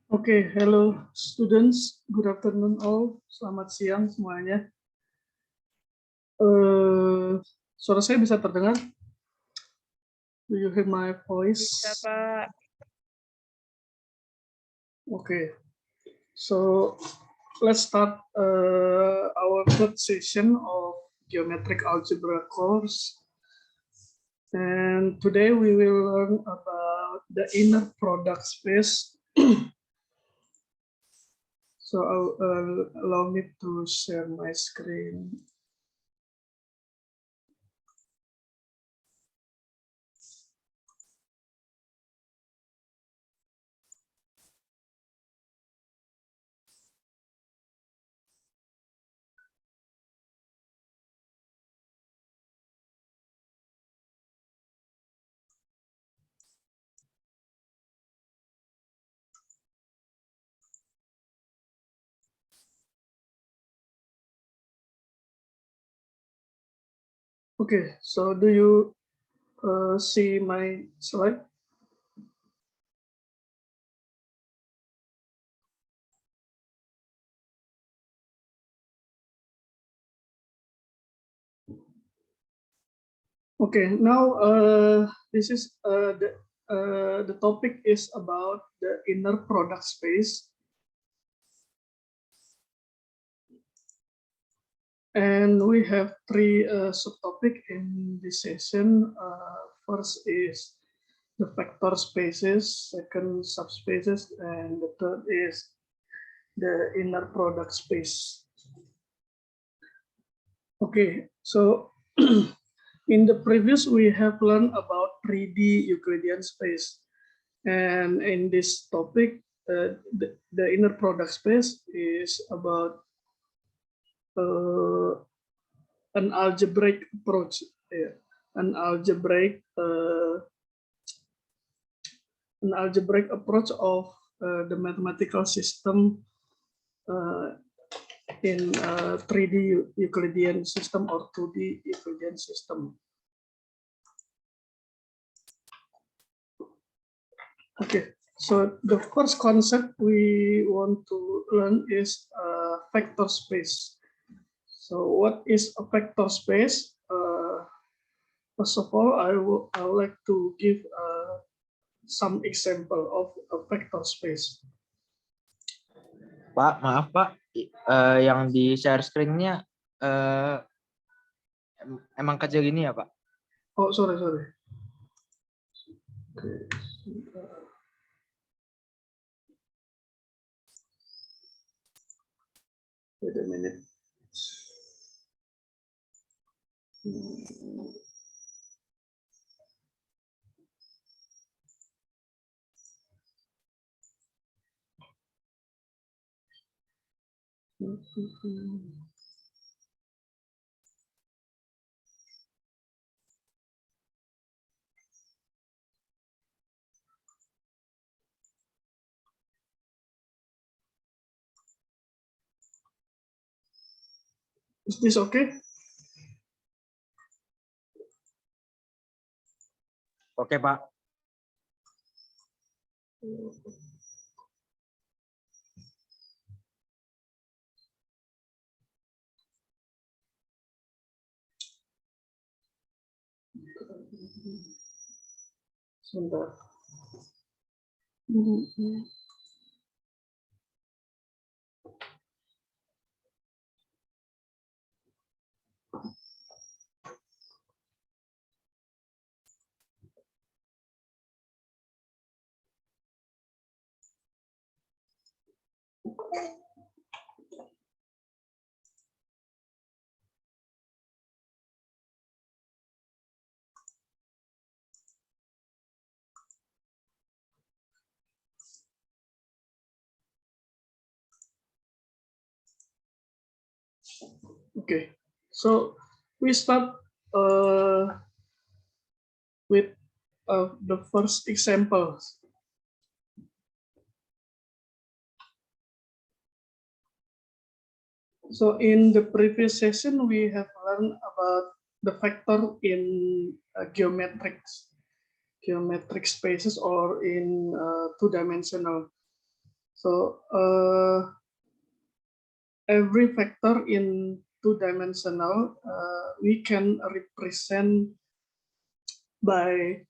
Oke, hello students, good afternoon all, selamat siang semuanya. Suara saya bisa terdengar? Do you hear my voice? Bisa, Pak. Okay, so let's start our third session of geometric algebra course. And today we will learn about the inner product space. So allow me to share my screen. Okay, so do you see my slide? Okay, now this is the topic is about the inner product space. And we have three subtopics in this session. First is the vector spaces, second subspaces, and the third is the inner product space. Okay, so in the previous we have learned about 3D Euclidean space. And in this topic, the inner product space is about an algebraic approach, an algebraic approach of the mathematical system in 3D Euclidean system or 2D Euclidean system. Okay, so the first concept we want to learn is vector space. So what is a vector space? First of all, I would like to give some example of a vector space. Pak, maaf Pak, yang di share screen-nya emang kecil gini ya Pak? Oh, sorry. Wait a minute. Is this okay? Oke Pak. Sebentar. Okay, so we start with the first example. So in the previous session, we have learned about the vector in geometric spaces or in two-dimensional. So every vector in two-dimensional we can represent by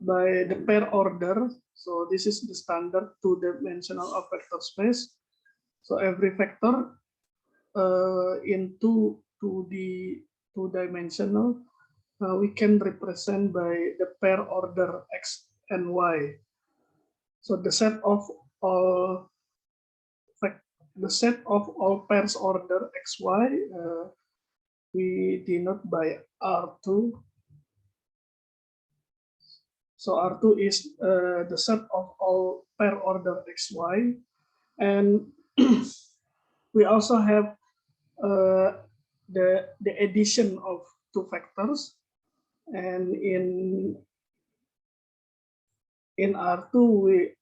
the pair order. So this is the standard two-dimensional of vector space. So every vector in two-dimensional we can represent by the pair order x and y. So the set of all pairs order xy we denote by R2. So R2 is the set of all pair order xy, and we also have the addition of two vectors, and in R2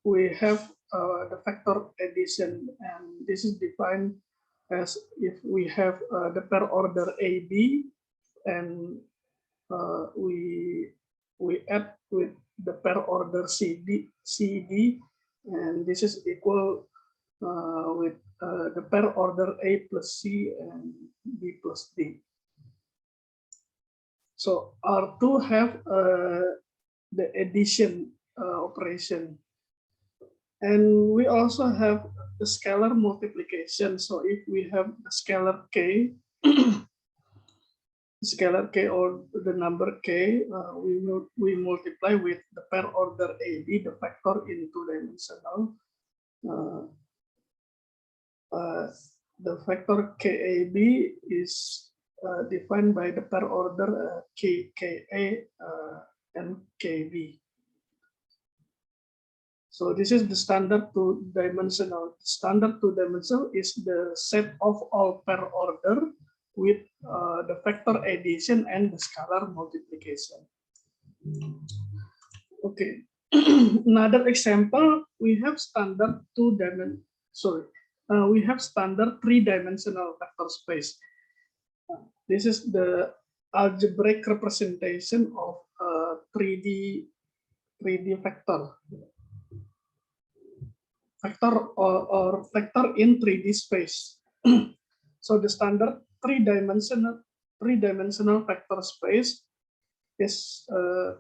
we have the vector addition, and this is defined as if we have the pair order AB, and we add with the pair order CD, and this is equal with the pair order A plus C and B plus D. So R2 have the addition operation, and we also have the scalar multiplication. So if we have the scalar k, or the number k, we multiply with the pair order AB, the vector in two-dimensional. The vector KAB is defined by the pair order KKA and KB. So this is the standard two-dimensional. Standard two-dimensional is the set of all pair order with the vector addition and the scalar multiplication. Okay. Another example, we have standard we have standard three-dimensional vector space. This is the algebraic representation of 3D vector. Or vector in 3D space. So the standard three-dimensional vector space is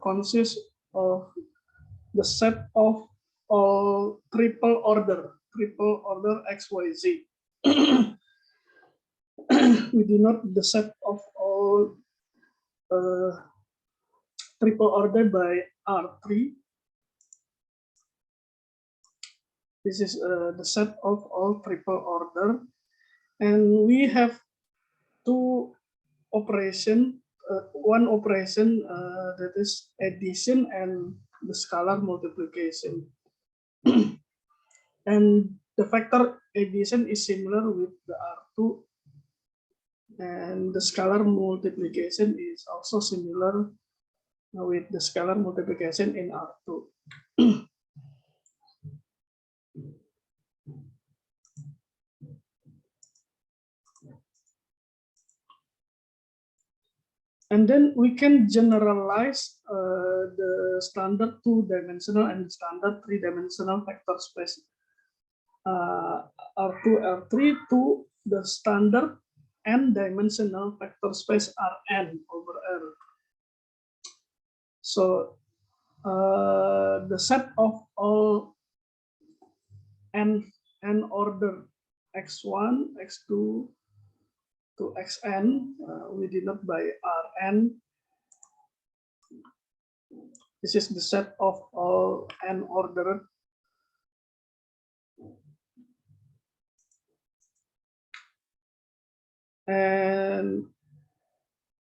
consists of the set of all triple order XYZ. We denote the set of all triple order by R3. This is the set of all triple order, and we have two operation. One operation that is addition and the scalar multiplication. And the vector addition is similar with the R2, and the scalar multiplication is also similar with the scalar multiplication in R2. And then we can generalize the standard two-dimensional and standard three-dimensional vector space R2, R3 to the standard n-dimensional vector space Rn over R. So the set of all n order x1, x2 to xn, we denote by Rn. This is the set of all n ordered and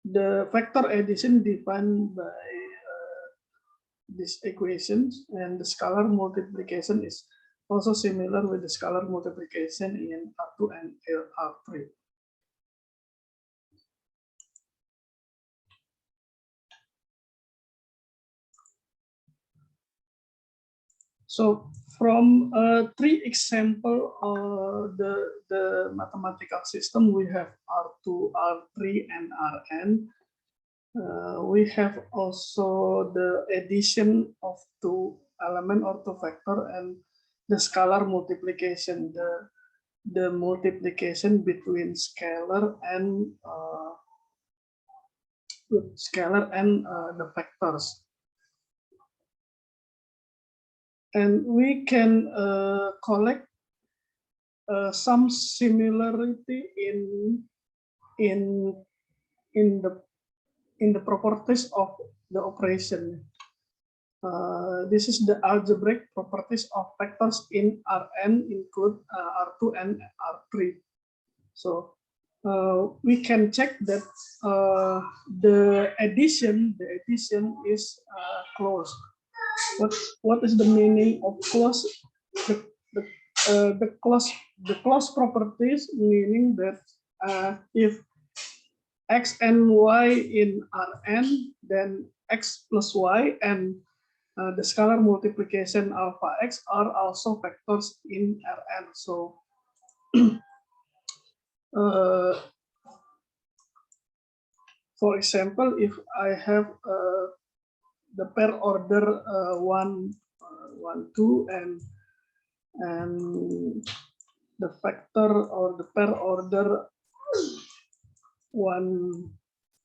the vector addition defined by these equations, and the scalar multiplication is also similar with the scalar multiplication in R2 and R3. So from three example the mathematical system, we have R2, R3, and Rn. We have also the addition of two element or two vector, and the scalar multiplication, the multiplication between scalar and the vectors. And we can collect some similarity in the properties of the operation. This is the algebraic properties of vectors in Rn include R2 and R3. So we can check that the addition is closed. What is the meaning of close? The close properties, meaning that if x and y in Rn, then x plus y and the scalar multiplication alpha x are also vectors in Rn. So for example, if I have the pair order 1, 2, and the vector or the pair order 1,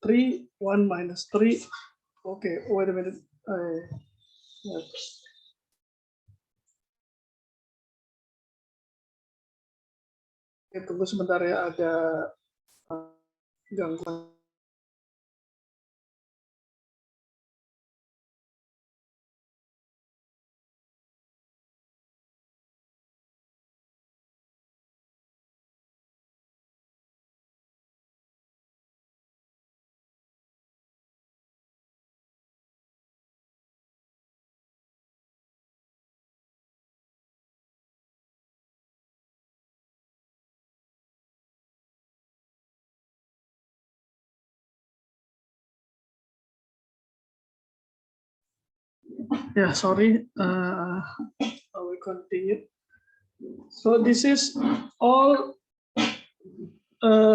3, 1 minus 3. Okay, wait a minute. Tunggu sebentar ya, ada gangguan. Yeah, sorry. We continue. So this is all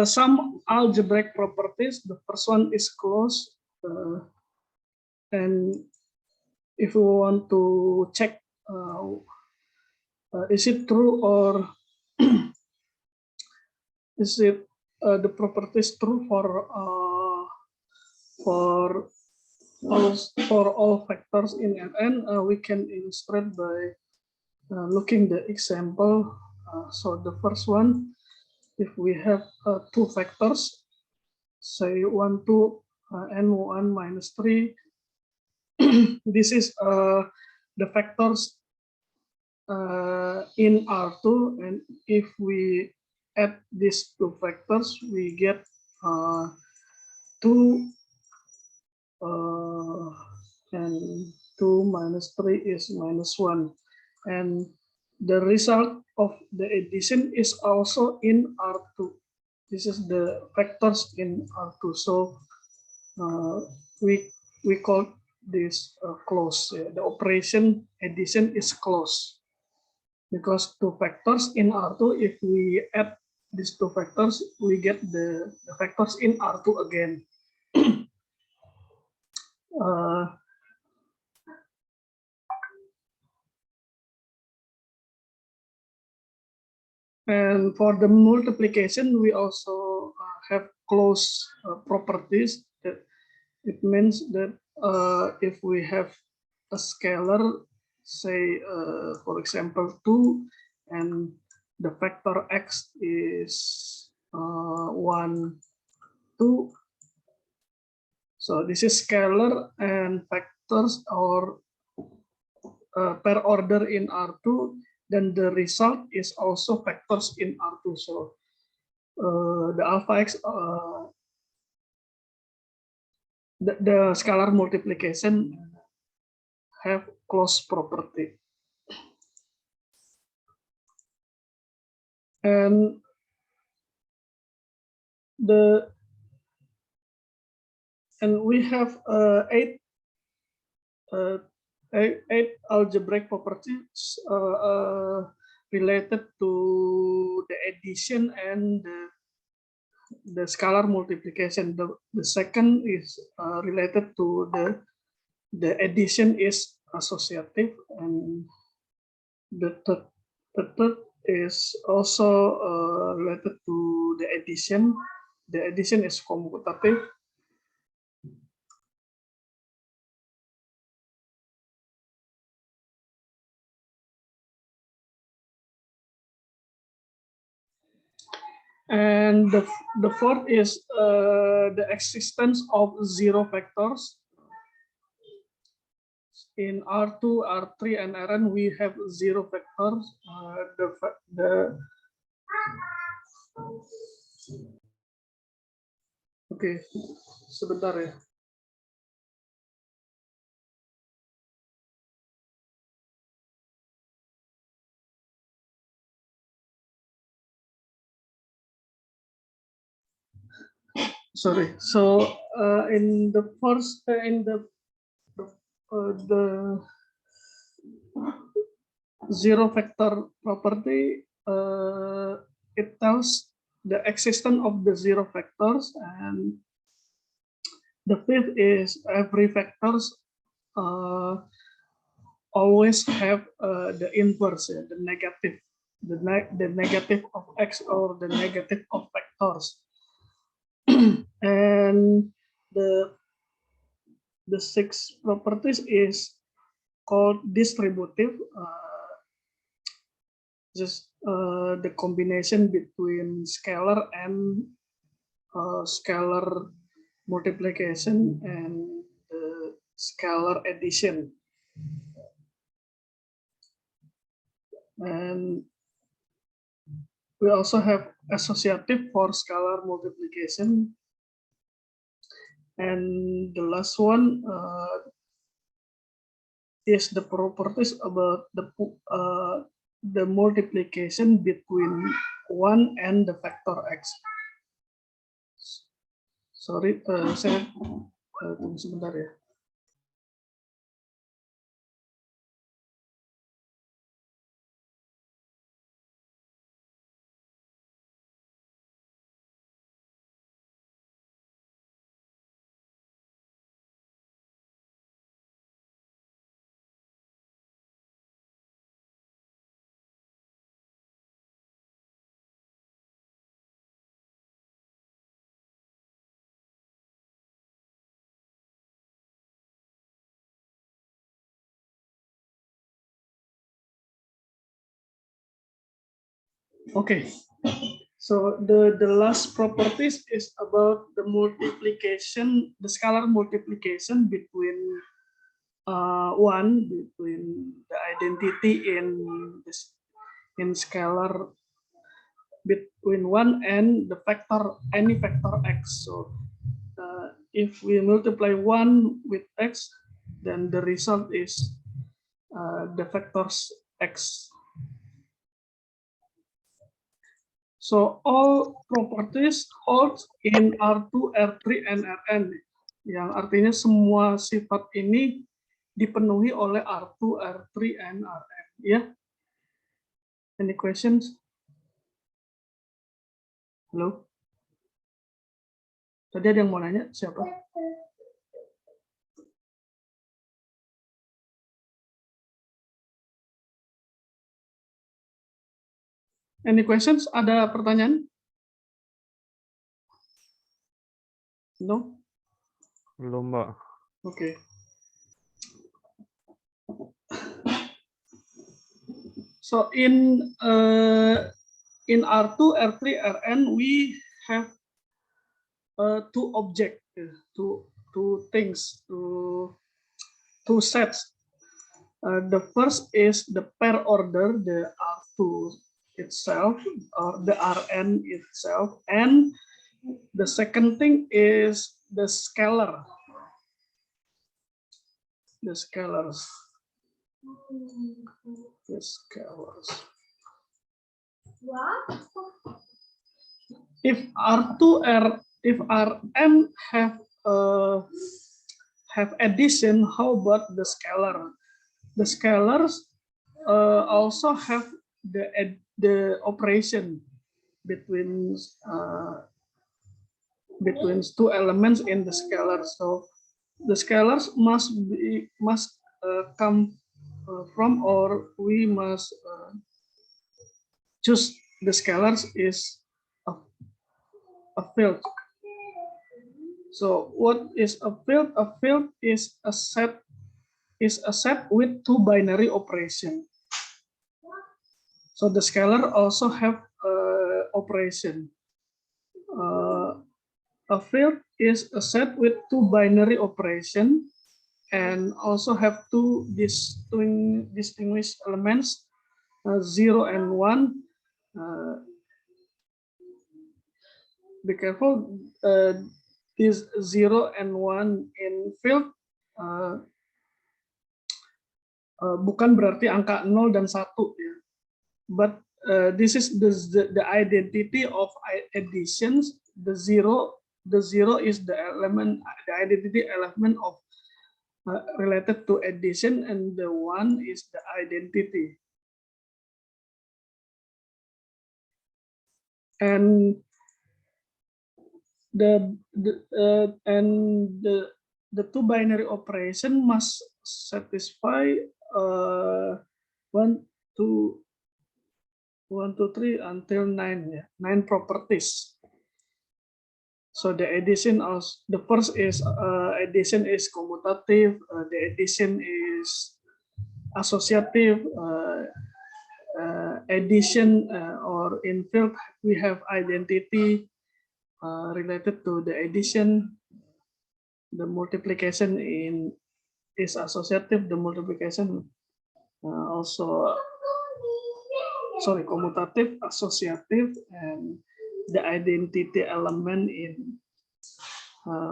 some algebraic properties. The first one is closed, and if we want to check is it true or is it the properties true for all factors in Rn, we can illustrate by looking the example. So the first one, if we have two factors, say 1, 2, and 1 minus 3, this is the factors in R2, and if we add these two factors, we get 2 and 2 minus 3 is minus 1, and the result of the addition is also in R2. This is the factors in R2, so we call this close. The operation addition is close because two factors in R2, if we add these two factors, we get the factors in R2 again. And for the multiplication, we also have close properties. That it means that if we have a scalar, say for example 2, and the factor x is 1, 2. So this is scalar, and factors or per order in R2, then the result is also factors in R2. So the alpha x, the scalar multiplication have close property. And we have 8 algebraic properties related to the addition and the scalar multiplication. The second is related to the addition is associative, and the third is also related to the addition. The addition is commutative. And the fourth is the existence of zero vectors. In R2, R3, and Rn, we have zero vectors. Oke, sebentar ya. Sorry. So in the first, the zero vector property, it tells the existence of the zero vectors, and the fifth is every vectors always have the inverse, the negative, the negative of x or the negative of vectors. And the sixth properties is called distributive, just the combination between scalar and scalar multiplication and scalar addition. And we also have associative for scalar multiplication. And the last one is the properties about the multiplication between 1 and the factor x. Sorry, saya tunggu sebentar ya. Okay, so the last properties is about the multiplication, the scalar multiplication between one, between the identity in this in scalar between one and the factor, any factor x. So if we multiply one with x, then the result is the vectors x. So all properties hold in R2, R3, and Rn. Yang artinya semua sifat ini dipenuhi oleh R2, R3, and Rn. Ya? Any questions? Halo? Tadi ada yang mau nanya? Siapa? Any questions? Ada pertanyaan? No? Belum, Mbak. Okay. So in R2, R3, Rn, we have two objects, two things, two sets. The first is the pair order, the R2 itself, or the Rn itself, and the second thing is the scalar, the scalars. The scalars. If if Rn have addition, how about the scalar? The scalars also have the operation between two elements in the scalar. So the scalars must come from, or we must choose the scalars is a field. So what is a field? A field is a set with two binary operation. So the scalar also have operation. A field is a set with two binary operation and also have two distinguished elements, 0 and 1. Be careful, this 0 and 1 in field bukan berarti angka 0 dan 1 ya. But this is the identity of additions. The zero is the element, the identity element of related to addition, and the 1 is the identity. And the two binary operation must satisfy 1, 2, 3 until 9, yeah, 9 properties. So the addition of the first is addition is commutative, the addition is associative, addition or in field we have identity related to the addition. The multiplication is associative, the multiplication also commutative, associative, and the identity element in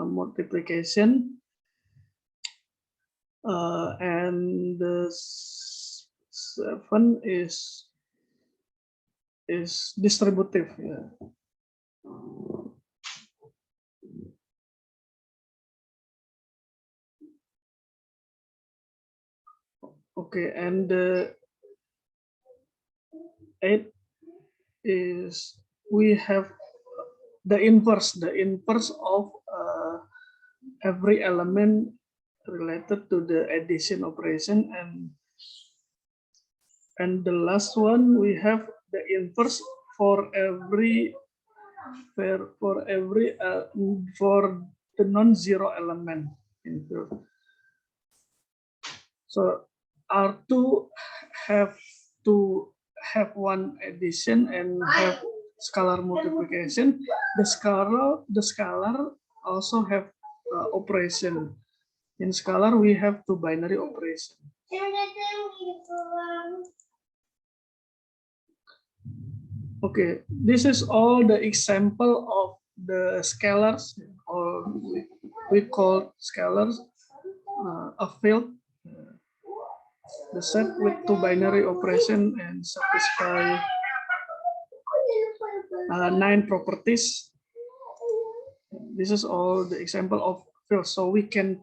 multiplication, and the 7 is distributive. Yeah. Okay, and the 8 is we have the inverse of every element related to the addition operation, and the last one we have the inverse for the non-zero element in field. So R2 have to have one addition and have scalar multiplication. The scalar also have operation. In scalar we have two binary operation. Okay, this is all the example of the scalars, or we call scalars a field, the set with two binary operation and satisfy 9 properties. This is all the example of field. So we can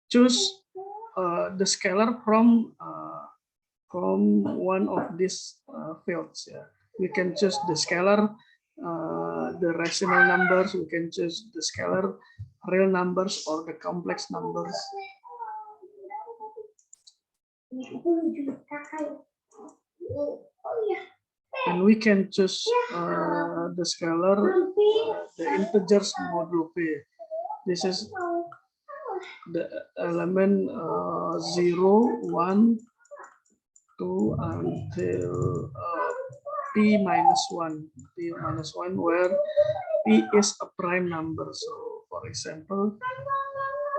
choose the scalar from one of these fields. Yeah. We can choose the scalar, the rational numbers. We can choose the scalar real numbers or the complex numbers. And we can choose the scalar, the integers modulo P. This is the element 0, 1, 2 until P minus 1. P minus 1 where P is a prime number. So for example,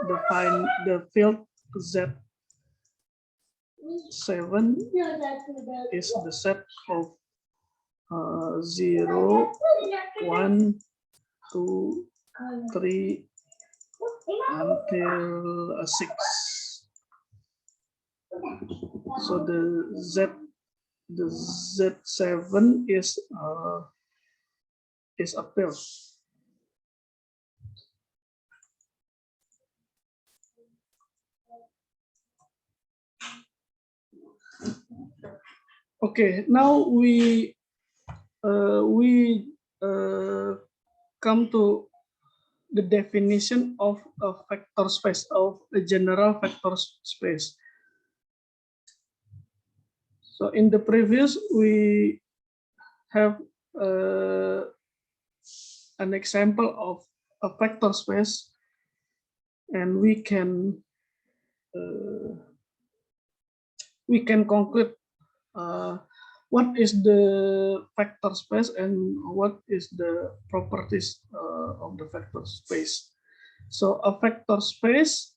define the field Z7 is the set of 0, 1, 2, 3 until 6. So the Z7 is a field. Okay, now we come to the definition of a vector space, of a general vector space. So in the previous, we have an example of a vector space, and we can conclude what is the vector space and what is the properties of the vector space. So a vector space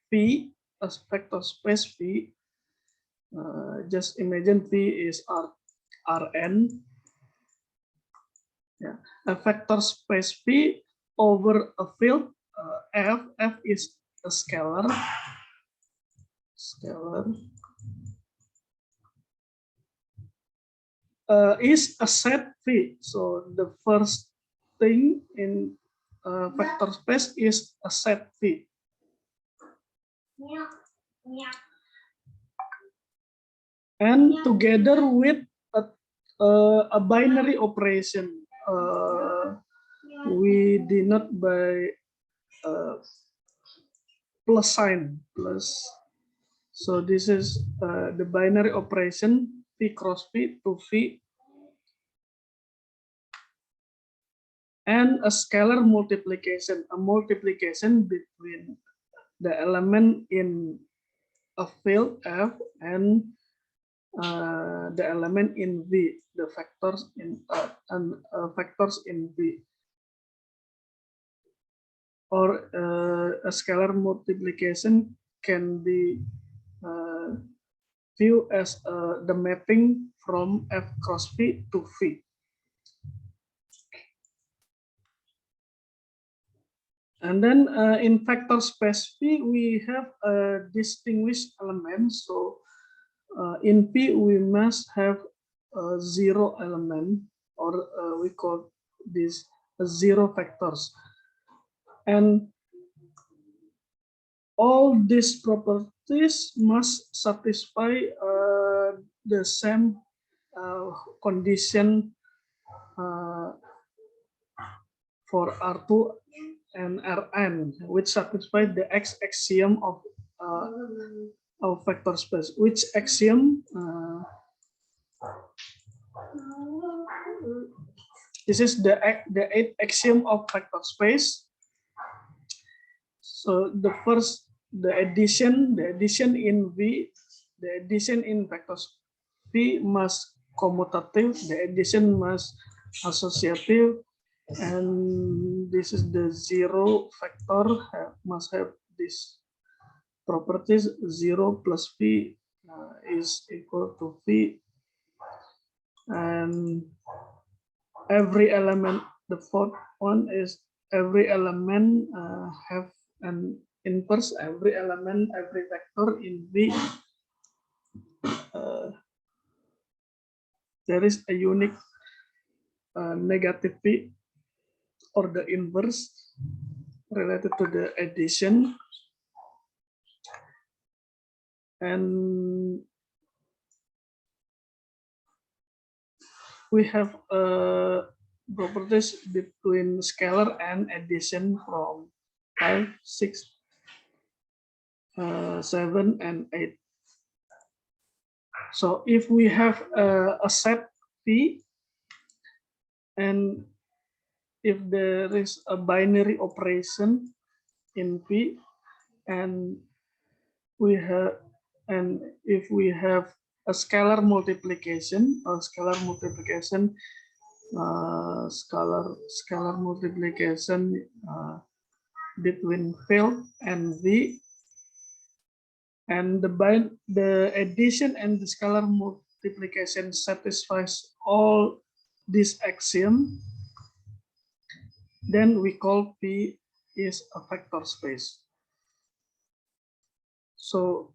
V, a vector space V, just imagine V is Rn. Yeah, a vector space V over a field F. F is a scalar. Is a set V. So the first thing in vector space is a set V. And together with a binary operation, we denote by plus sign, plus. So this is the binary operation V cross V to V, and a scalar multiplication, a multiplication between the element in a field F and the element in V, the vectors in vectors in V, or a scalar multiplication can be viewed as the mapping from F cross V to V. And then in vector space V, we have a distinguished element. So in P, we must have a zero element, or we call this zero vectors. And all these properties must satisfy the same condition for R2 and Rn, which satisfy the X axiom of vector space. Which axiom? This is the eighth axiom of vector space. So the first, the addition in V, the addition in vectors V must commutative, the addition must associative, and this is the zero vector must have this properties. 0 plus V is equal to V, and every element, the fourth one is every element have an inverse. Every element, every vector in V, there is a unique negative V, or the inverse, related to the addition. And we have properties between scalar and addition from 5, 6, 7, and 8. So if we have a set P, and if there is a binary operation in P, and if we have a scalar multiplication, between field and V, and the addition and the scalar multiplication satisfies all this axiom, then we call P is a vector space. So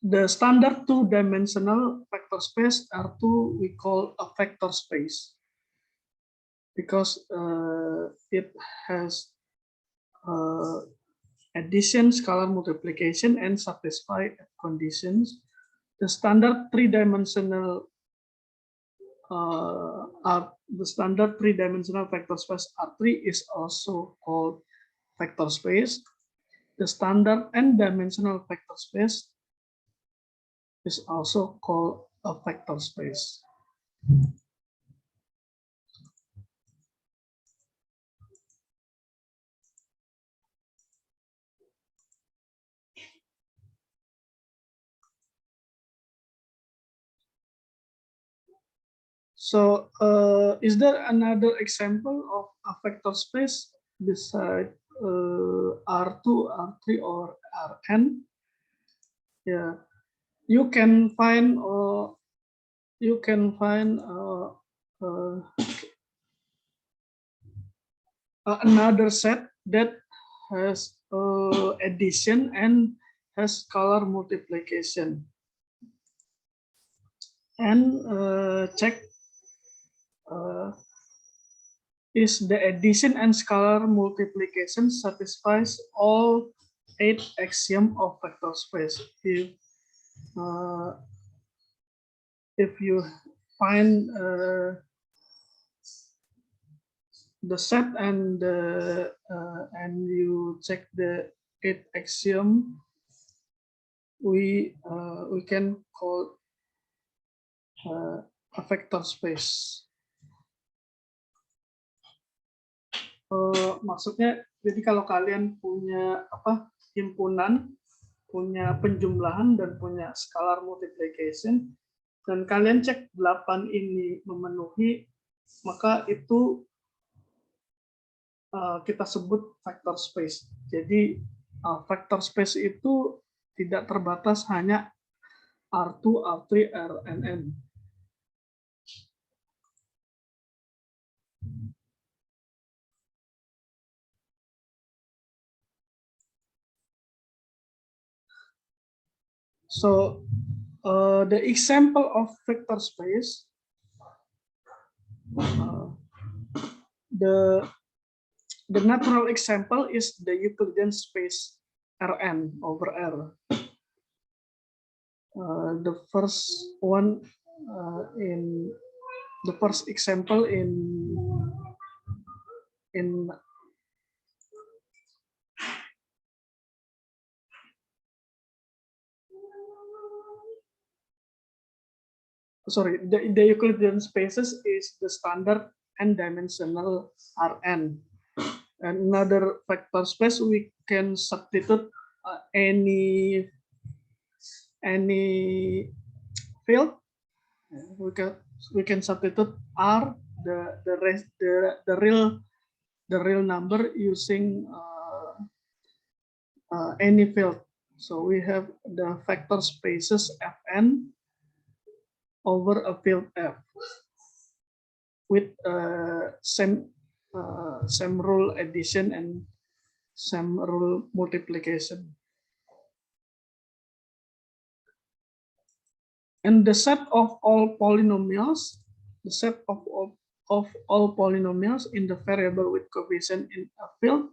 the standard two-dimensional vector space R2 we call a vector space, because it has addition, scalar multiplication, and satisfy conditions. The standard three-dimensional the standard three-dimensional vector space R3 is also called vector space. The standard n-dimensional vector space is also called a vector space. So, is there another example of a vector space beside R2, R3, or Rn? Yeah, you can find another set that has addition and has scalar multiplication, and check is the addition and scalar multiplication satisfies all 8 axioms of vector space. If you find the set and you check the 8 axiom, we can call a vector space. Maksudnya, jadi kalau kalian punya himpunan, punya penjumlahan dan punya scalar multiplication, dan kalian cek 8 ini memenuhi, maka itu kita sebut vector space. Jadi vector space itu tidak terbatas hanya R2, R3, Rn. So the example of vector space, the natural example is the Euclidean space Rn over R. The first one the first example in the Euclidean spaces is the standard n-dimensional Rn. Another vector space, we can substitute any field. We can substitute R, the real number using any field. So we have the vector spaces Fn over a field F with same rule addition and same rule multiplication. And the set of all polynomials, all polynomials in the variable with coefficient in a field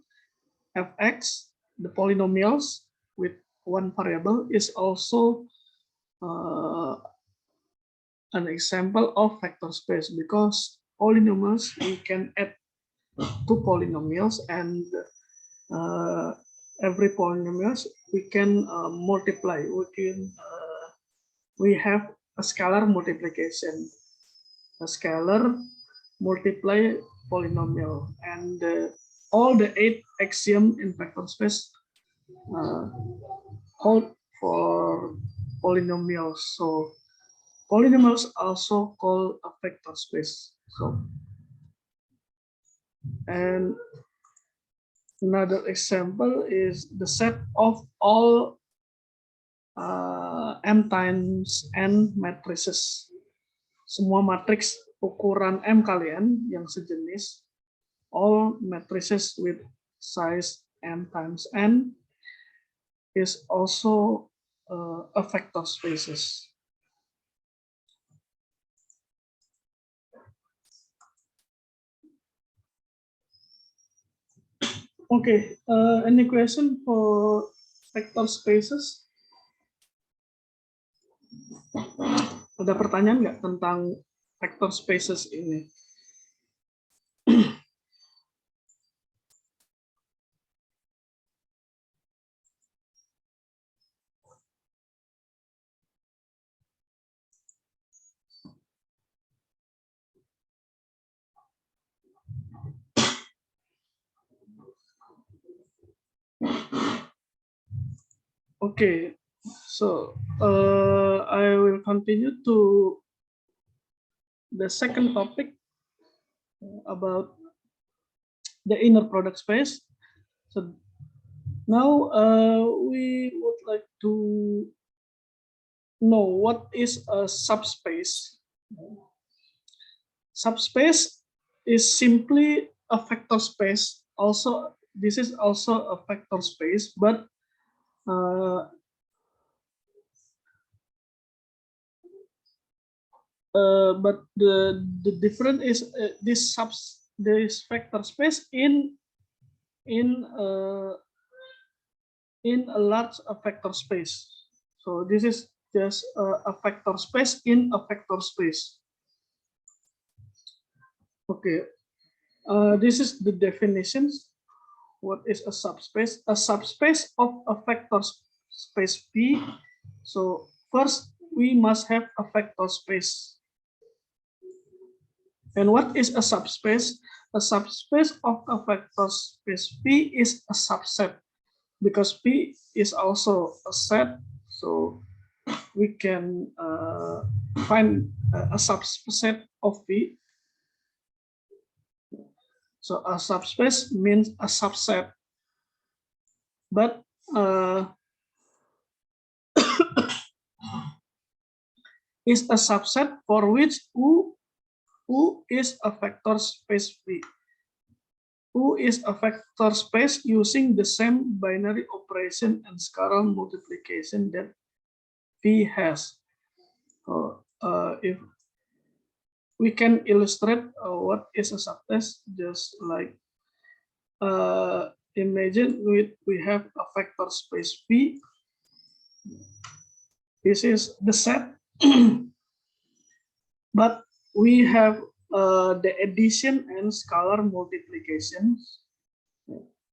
Fx, the polynomials with one variable, is also an example of vector space, because polynomials, we can add 2 polynomials, and every polynomials we can multiply. We have a scalar multiplication, a scalar multiply polynomial, and all the 8 axioms in vector space hold for polynomials. So polynomials also called a vector space. So, and another example is the set of all m times n matrices. Semua matriks ukuran m kalian yang sejenis, all matrices with size m times n is also a vector spaces. Okay, any question for vector spaces? Ada pertanyaan nggak tentang vector spaces ini? Okay, so I will continue to the second topic about the inner product space. So now we would like to know what is a subspace. Subspace is simply a vector space. Also, this is also a vector space, but uh, the difference is this vector space in uh, in a large vector space. So this is just a vector space in a vector space. Okay, this is the definitions. What is a subspace? A subspace of a vector space V. So first we must have a vector space. And what is a subspace? A subspace of a vector space V is a subset, because P is also a set, so we can find a subset of V. So a subspace means a subset, but is a subset for which U is a vector space V. U is a vector space using the same binary operation and scalar multiplication that V has. So, if we can illustrate what is a subspace, just like imagine we have a vector space V. This is the set, but we have the addition and scalar multiplication.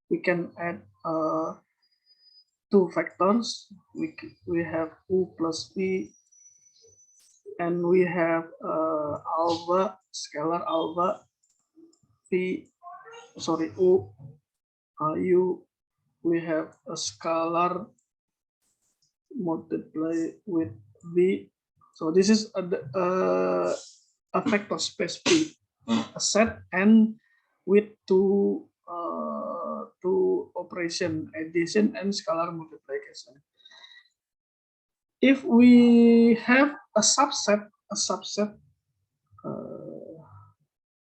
We can add two vectors. We have U plus V, and we have alpha, scalar alpha V, sorry, U, U. We have a scalar multiply with V. So this is a vector space V, a set and with two operation, addition and scalar multiplication. If we have a subset,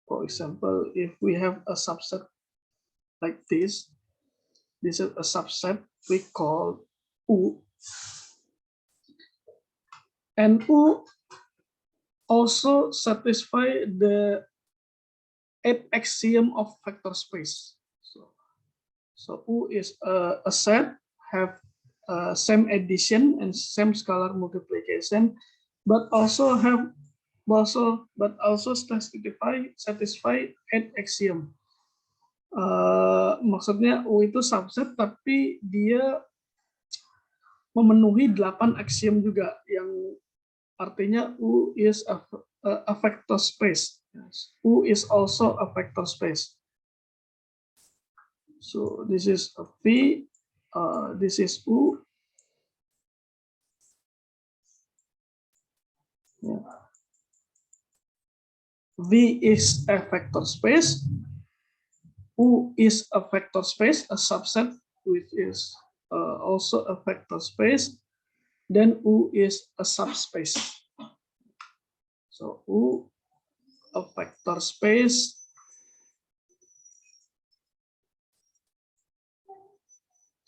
for example, if we have a subset like this is a subset we call U, and U also satisfy the 8 axiom of vector space. So U is a set, have same addition and same scalar multiplication, but also satisfy 8 axiom. Maksudnya U itu subset tapi dia memenuhi 8 aksiom juga, yang artinya U is a vector space. U is also a vector space. So this is a V, this is U. Yeah. V is a vector space. U is a vector space, a subset which is also a vector space. Then U is a subspace. So U, a vector space.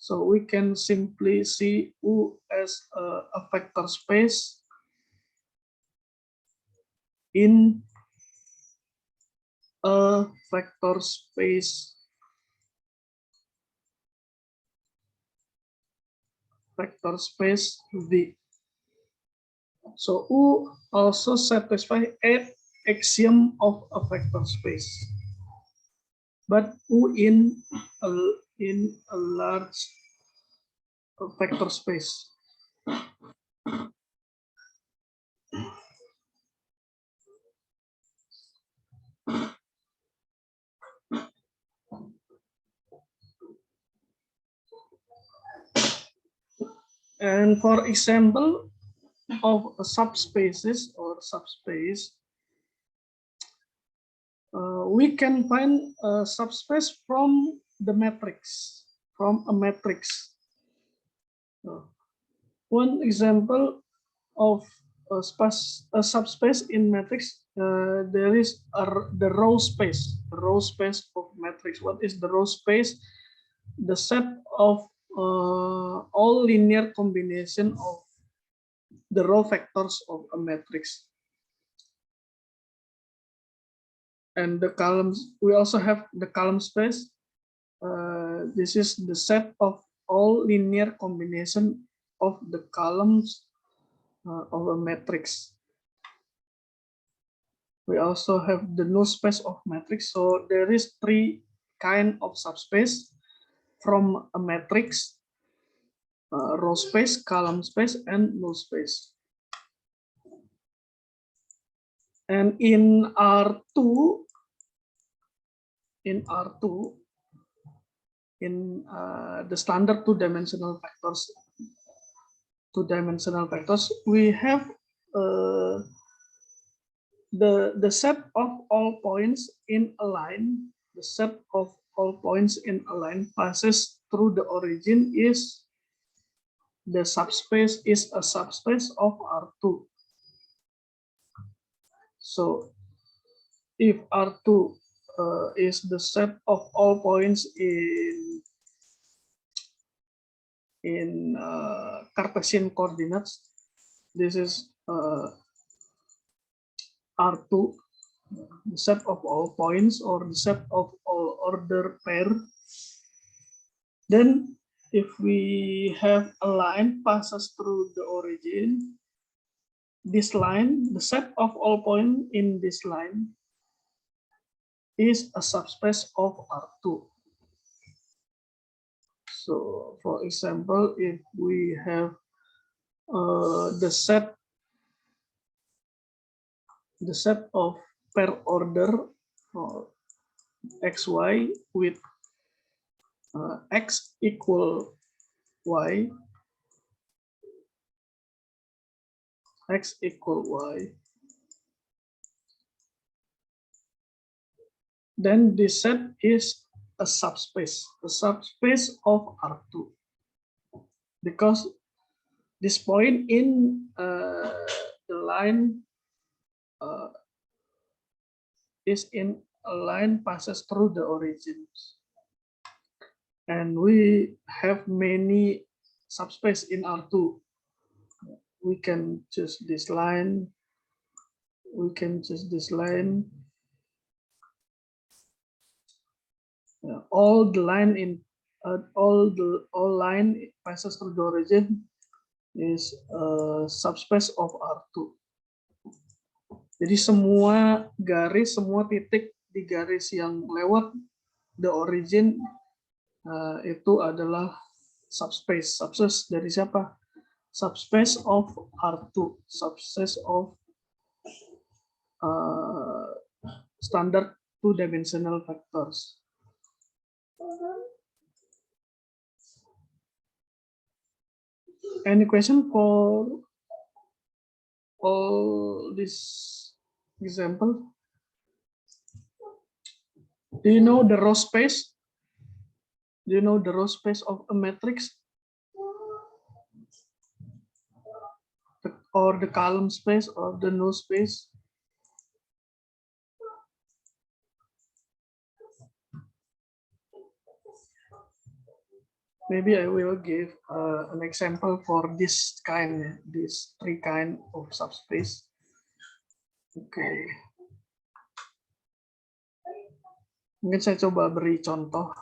So we can simply see U as a vector space in a vector space V. So U also satisfies 8 axiom of a vector space, but U in a large vector space. And for example of a subspaces or subspace, we can find a subspace from the matrix, from a matrix. One example of a subspace in matrix, there is the row space. The row space of matrix. What is the row space? The set of all linear combination of the row vectors of a matrix. And the columns, we also have the column space. This is the set of all linear combination of the columns of a matrix. We also have the null space of matrix. So there is three kind of subspace from a matrix: row space, column space, and null space. And in R2, in the standard two-dimensional vectors, we have the set of all points in a line. The set of all points in a line passes through the origin is the subspace, is a subspace of R2. So if R2 is the set of all points in Cartesian coordinates, this is R2, the set of all points or the set of all order pair. Then if we have a line passes through the origin, this line, the set of all points in this line is a subspace of R2. So for example, if we have the set of pair order for xy with x equal y, x equal y, then this set is a subspace of R2, because this point in the line is in a line passes through the origins. And we have many subspace in R2. We can choose this line. We can choose this line. All the line in all line passes through the origin is a subspace of R2. Jadi semua garis, semua titik di garis yang lewat the origin itu adalah subspace. Subspace dari siapa? Subspace of R2, subspace of standard two-dimensional vectors. Any question for all this example? Do you know the row space? Do you know the row space of a matrix? Or the column space or the null space? Maybe I will give an example for this three kind of subspace. Okay. Mungkin saya coba beri contoh.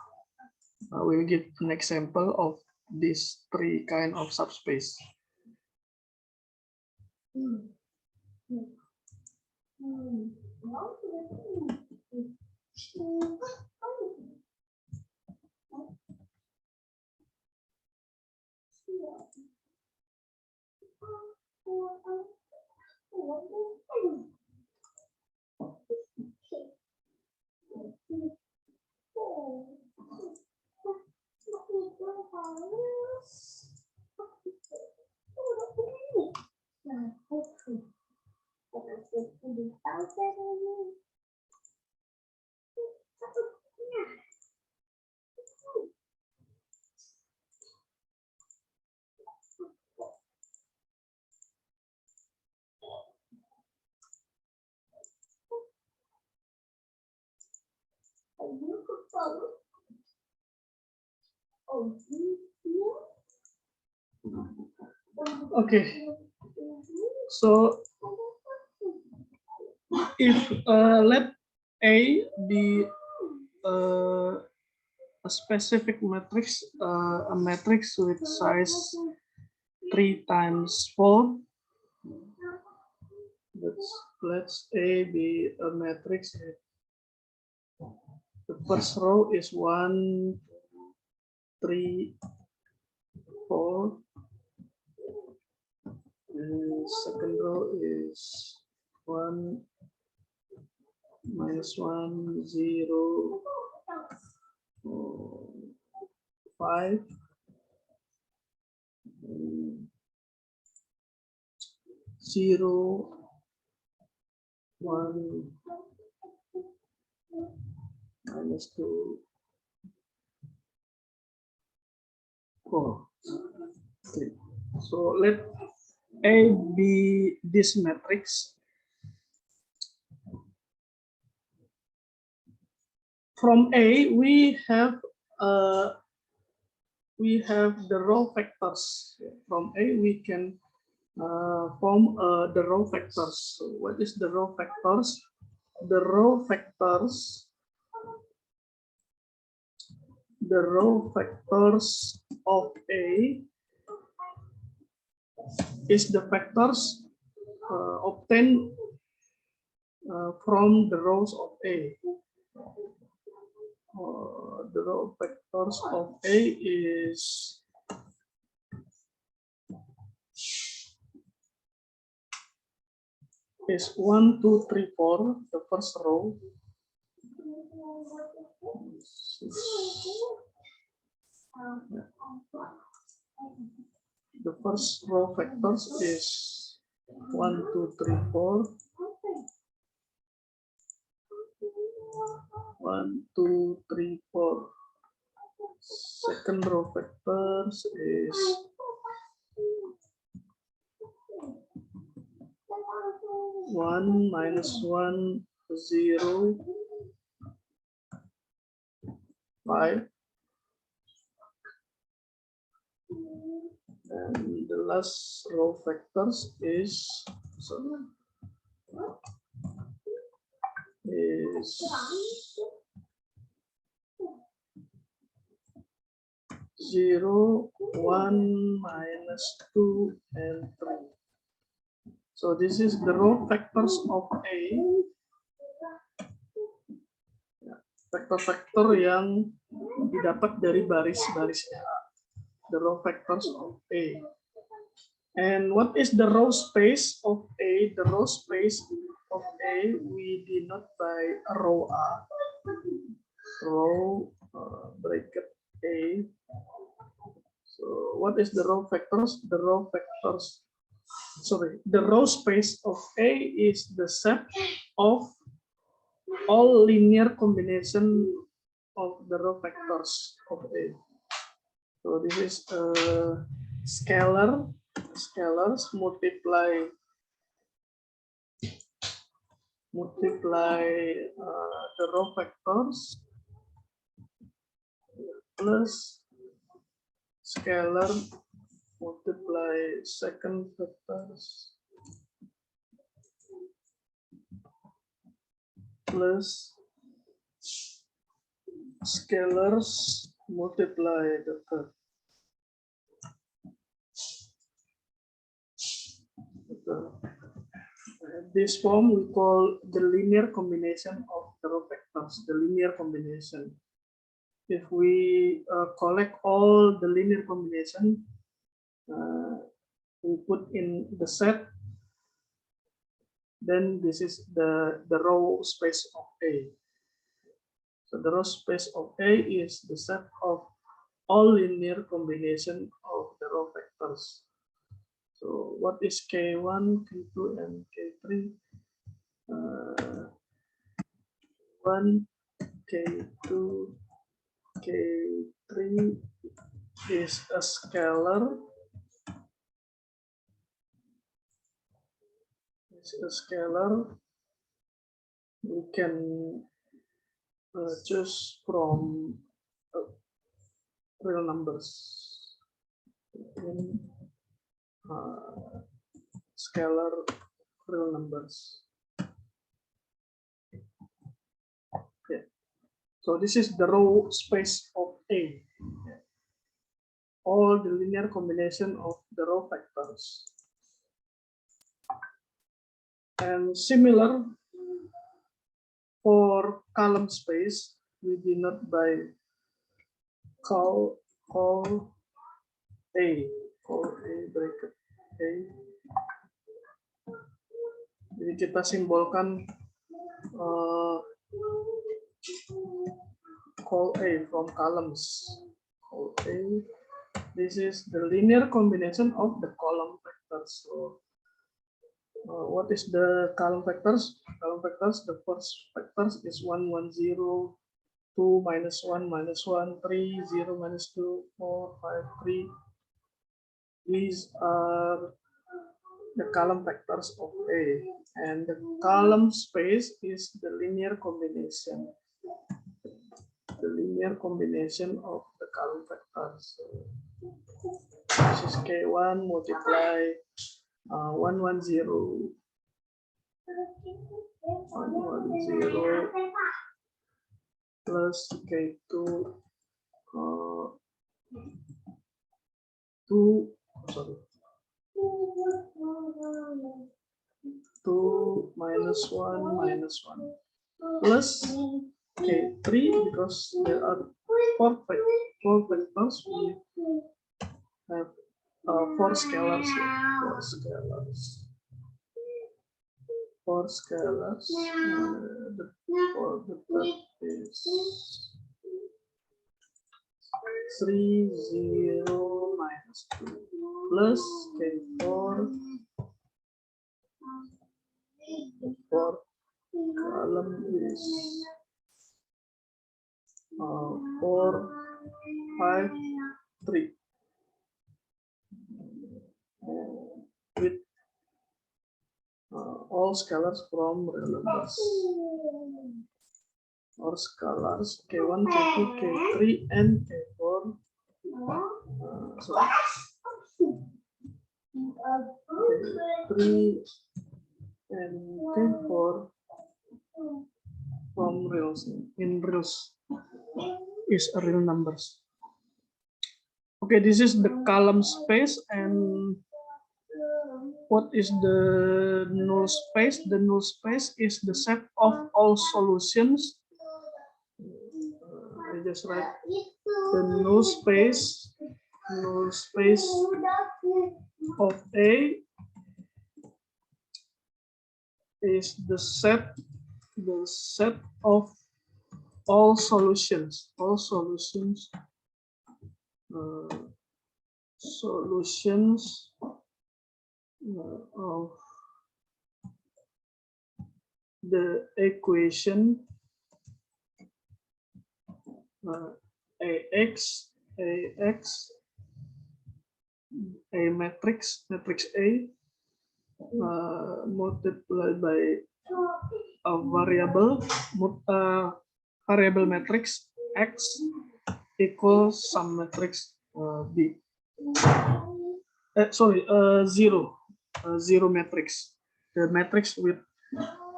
I will give an example of these three kind of subspace. Okay, so if let A be a specific matrix, a matrix with size 3 times 4. Let's A be a matrix. The first row is 1, 3, 4. And second row is 1, -1, 0, 5. 0, 1, -2, 4, 3. So let A be this matrix. From A we have the row vectors. From A we can form the row vectors. So what is the row vectors? The row vectors of A is the vectors obtained from the rows of A. The row vectors of A is is 1, 2, 3, 4, the first row. The first row vectors is 1, 2, 3, 4. 1, 2, 3, 4. Second row vectors is 1, -1, 0, 5. And the last row vectors is 0, 1, -2, and 3. So this is the row vectors of A. Vektor-vektor yang didapat dari baris-baris A. The row vectors of A. And what is the row space of A? The row space of A we denote by row A. Row bracket A. So what is the row vectors? The row vectors, the row space of A is the set of all linear combination of the row vectors of A. So this is scalars multiply the row vectors plus scalar multiply second vectors plus scalars multiply the third. This form we call the linear combination of the row vectors, the linear combination. If we collect all the linear combination, we put in the set, then this is the row space of A. So the row space of A is the set of all linear combination of the row vectors. So what is K1, K2, and K3? 1, K2, K3 is a scalar. It's a scalar. We can choose from real numbers in scalar real numbers. Okay. So this is the row space of A. All the linear combination of the row vectors. And similar for column space, we denote by call A bracket A. Jadi kita simbolkan call A from columns. Call A. This is the linear combination of the column vectors. So, what is the column vectors? Column vectors, the first vectors is 1, 1, 0, 2, minus 1, minus 1, 3, 0, minus 2, 4, 5, 3. These are the column vectors of A. And the column space is the linear combination. The linear combination of the column vectors. So, this is K1 multiply 1, 1, 0. 1, 1, 0 plus K2 2 minus 1 plus K3 because there are four vectors. We have 4 scalars. Four scalars. The third is 3, 0, minus 2 plus K4. The fourth column is 4, 5, 3 with all scalars from real numbers. Or scalars K1, K2, K3, and K4. K3 and K4 from reals. In reals is a real numbers. Okay, this is the column space. And what is the null space? The null space is the set of all solutions. I just write the null space of A is the set of all solutions of the equation AX a matrix A multiplied by a variable matrix X equals some matrix B. Zero matrix. The matrix with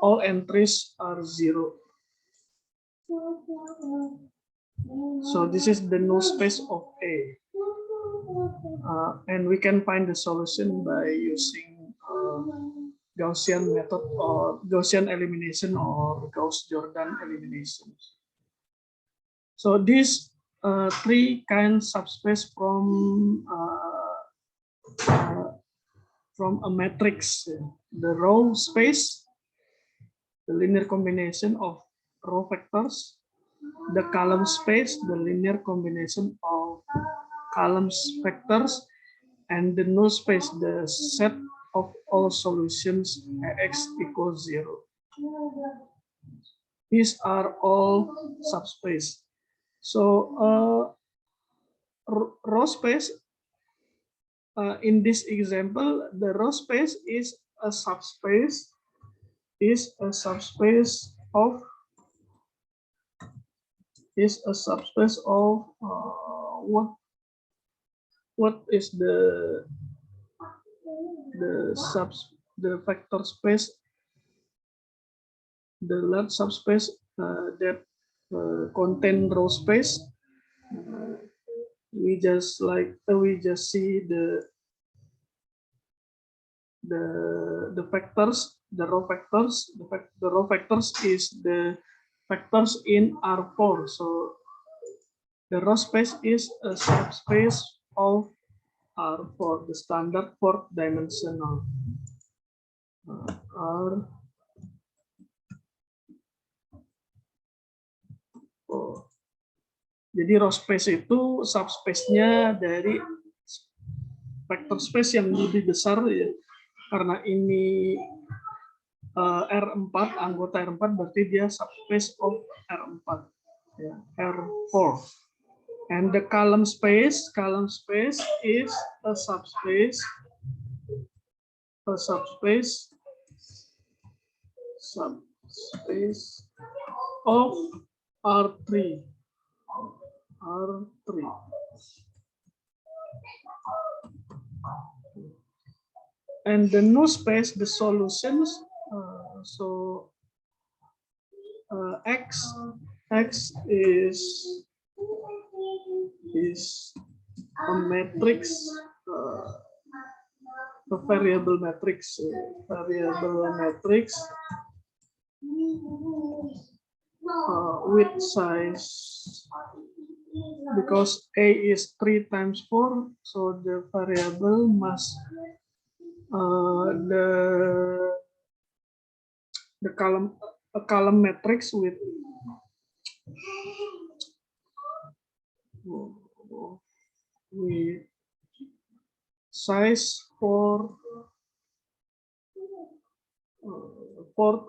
all entries are 0. So this is the null space of A. And we can find the solution by using Gaussian method or Gaussian elimination or Gauss-Jordan elimination. So these 3 kinds of subspace from a matrix: the row space, the linear combination of row vectors, the column space, the linear combination of columns vectors, and the null space, the set of all solutions X equals 0. These are all subspace. So row space, in this example, the row space is a subspace of is a subspace of what is the vector space, the large subspace that contain row space. We just see the vectors, the row vectors. The row vectors is the vectors in R4. So the row space is a subspace of R4, the standard fourth dimensional. R4. Jadi row space itu subspace-nya dari vector space yang lebih besar ya. Karena ini R4, anggota R4 berarti dia subspace of R4. Ya, R4. And the column space is a subspace of R3. And the null space, the solutions, X is a matrix, a variable matrix with size, because A is 3 times 4, so the variable must the column matrix with size 4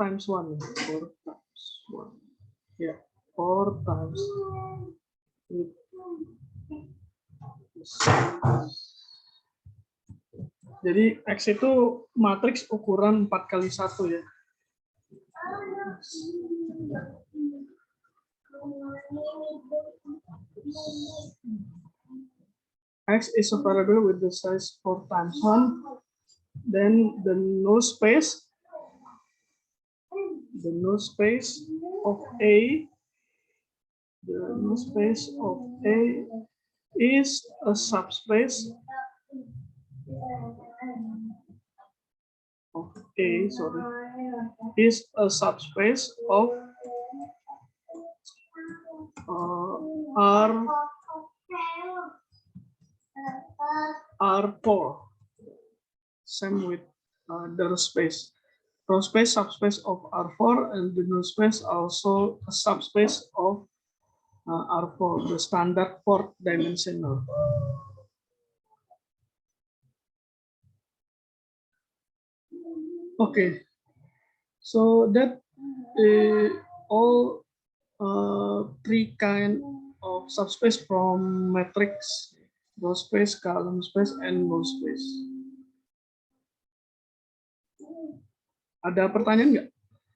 times 1. 4 times 1. Yeah, 4 times. Jadi X itu matriks ukuran 4 kali 1 ya. X is a variable with the size 4 times 1. Then the null space of A, is a subspace of A, is a subspace of R4. Same with the row space. Row space, subspace of R4, and the null space also a subspace of R4, the standard fourth dimensional. Okay, so that all 3 kind of subspace from matrix: row space, column space, and null space. Ada pertanyaan nggak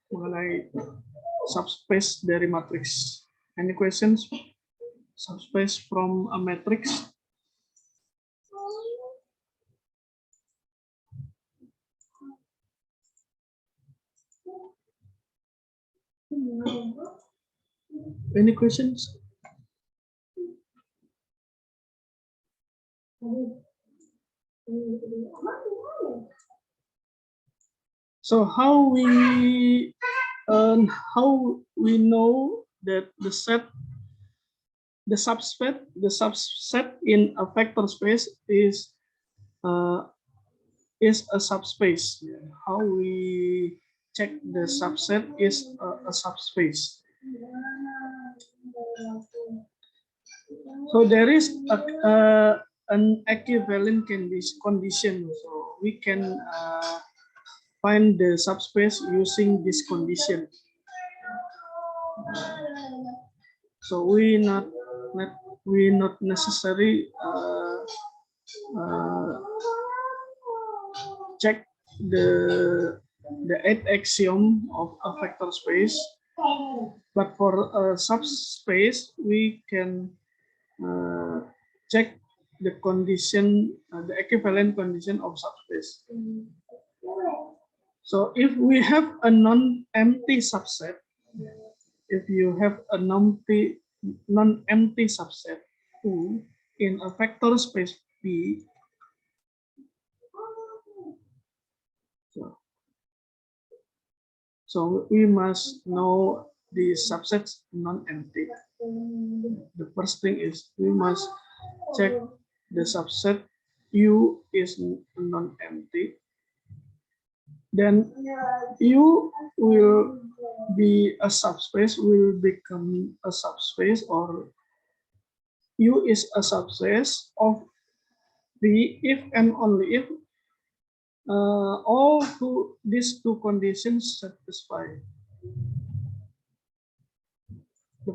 mengenai subspace dari matrix? Any questions? Subspace from a matrix? Any questions? So how we know that the subset in a vector space is a subspace? How we check the subset is a subspace? So there is an equivalent condition. So we can find the subspace using this condition. So we not necessarily check the 8th axiom of a vector space. But for a subspace, we can check the condition, the equivalent condition of subspace. So if we have a non-empty subset, if you have a non-empty subset U in a vector space P, so we must know the subsets non-empty. The first thing is we must check the subset U is non-empty. Then U will be a subspace, will become a subspace, or U is a subspace of P if and only if these two conditions satisfy. The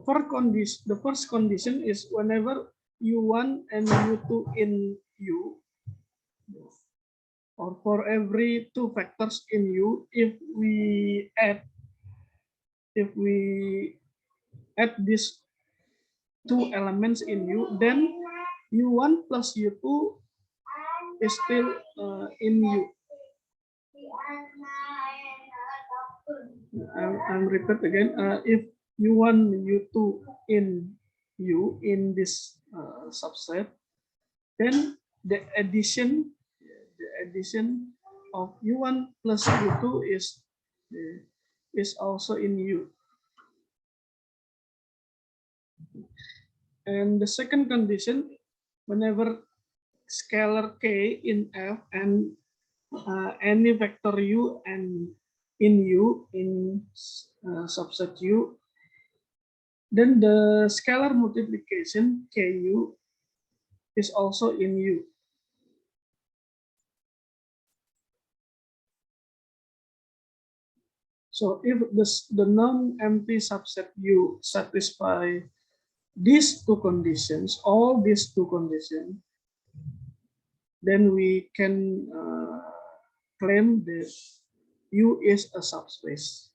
first condition is whenever U1 and U2 in U, or for every two vectors in U, if we add these two elements in U, then U1 plus U2 is still in U. I'm repeat again. If U1, U2 in U in this subset, then the addition of U1 plus U2 is also in U. And the second condition, whenever scalar k in F and any vector U and in U in subset U, then the scalar multiplication Ku is also in U. So if the non-empty subset U satisfy these two conditions, all these two conditions, then we can claim that U is a subspace.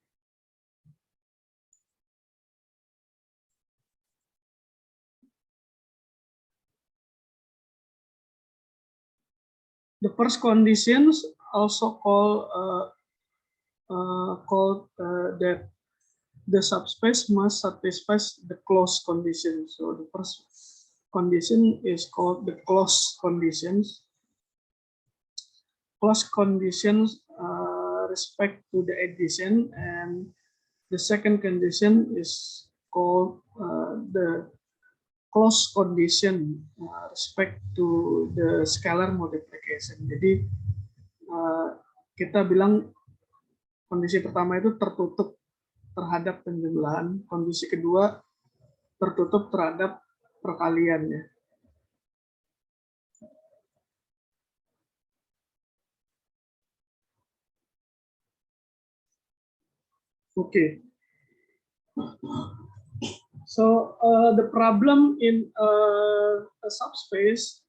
The first conditions also called that the subspace must satisfy the closed condition. So the first condition is called the closed conditions. Closed conditions respect to the addition, and the second condition is called the closed condition respect to the scalar multiplication. Jadi kita bilang kondisi pertama itu tertutup terhadap penjumlahan, kondisi kedua tertutup terhadap perkaliannya. Okay. So the problem in a subspace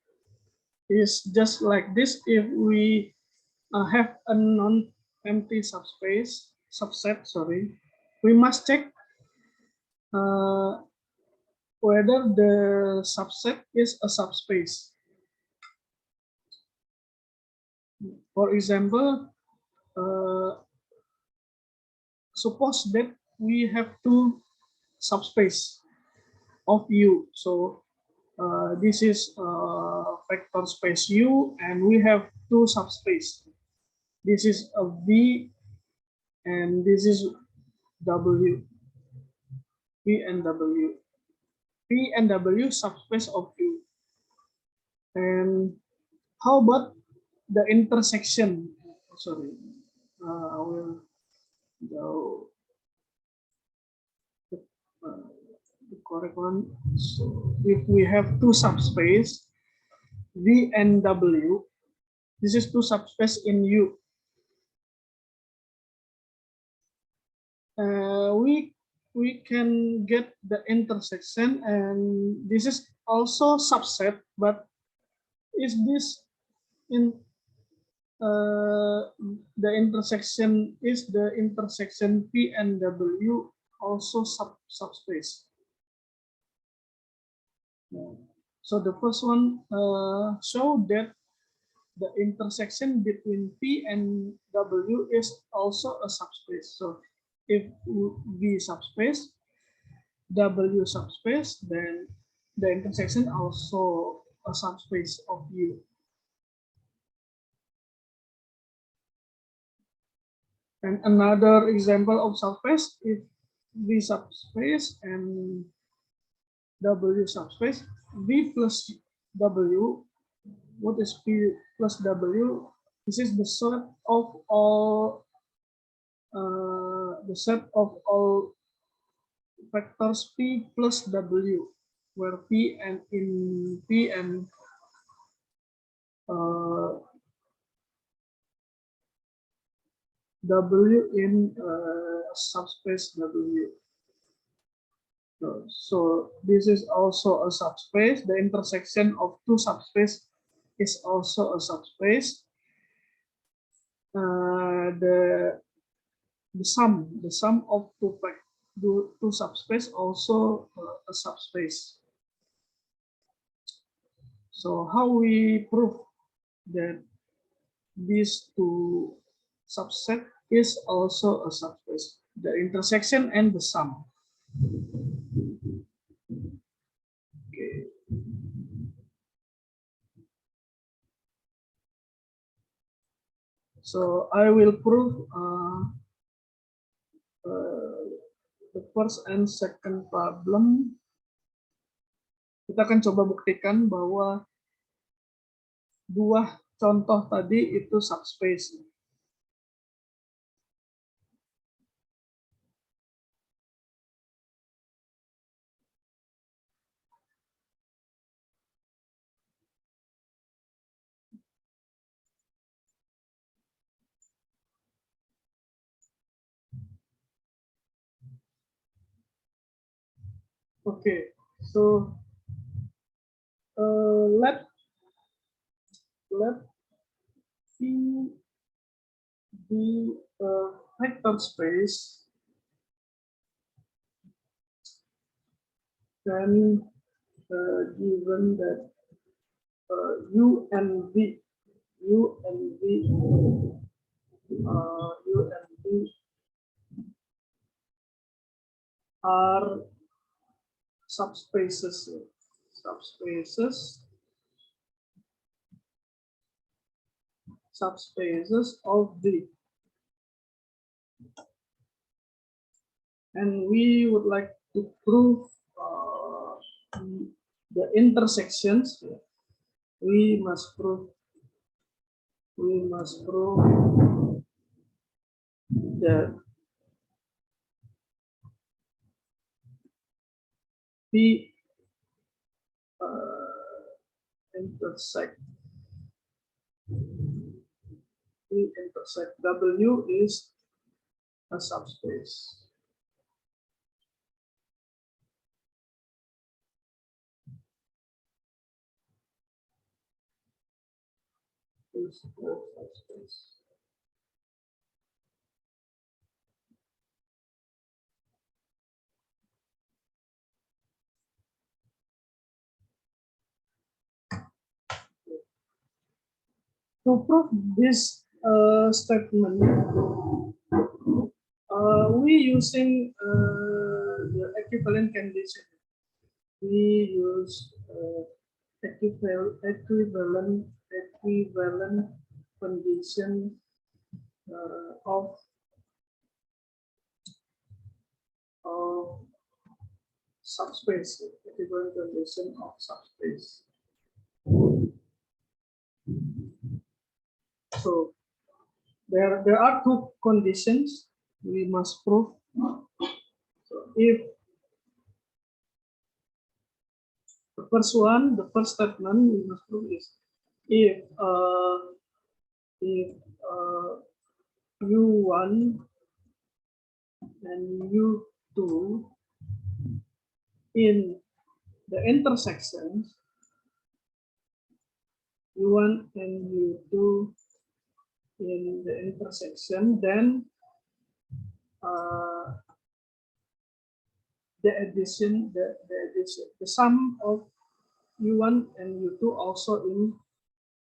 is just like this. If we have a non-empty subset, we must check whether the subset is a subspace. For example, suppose that we have two subspace of U. So this is vector space U, and we have two subspace. This is a V, and this is W. P and W. P and W subspace of U. And how about the intersection? Sorry, I will go the correct one. So if we have two subspace V and W, this is two subspace in U. We can get the intersection, and this is also subset, but is this in the intersection is the intersection P and W also subspace. So the first one show that the intersection between P and W is also a subspace. So if V subspace, W subspace, then the intersection also a subspace of U. And another example of subspace, if V subspace and W subspace, V plus W, what is P plus W? This is the set of all vectors P plus W, where P and in P and W in subspace W. So this is also a subspace. The intersection of two subspace is also a subspace. The sum of two subspace also a subspace. So how we prove that these two subset is also a subspace? The intersection and the sum. Okay. So I will prove the first and second problem. Kita akan coba buktikan bahwa dua contoh tadi itu subspace. Okay, so let C be a vector space, then given that U and V are subspaces of V, and we would like to prove the intersections. We must prove that P intersect W is a subspace. Is a subspace. To prove this statement, we using the equivalent condition. We use equivalent condition of subspace. Equivalent condition of subspace. So there are two conditions we must prove. So if the first statement we must prove is if U1 and U2 in the intersections, U1 and U2 in the intersection, then the sum of U1 and U2 also in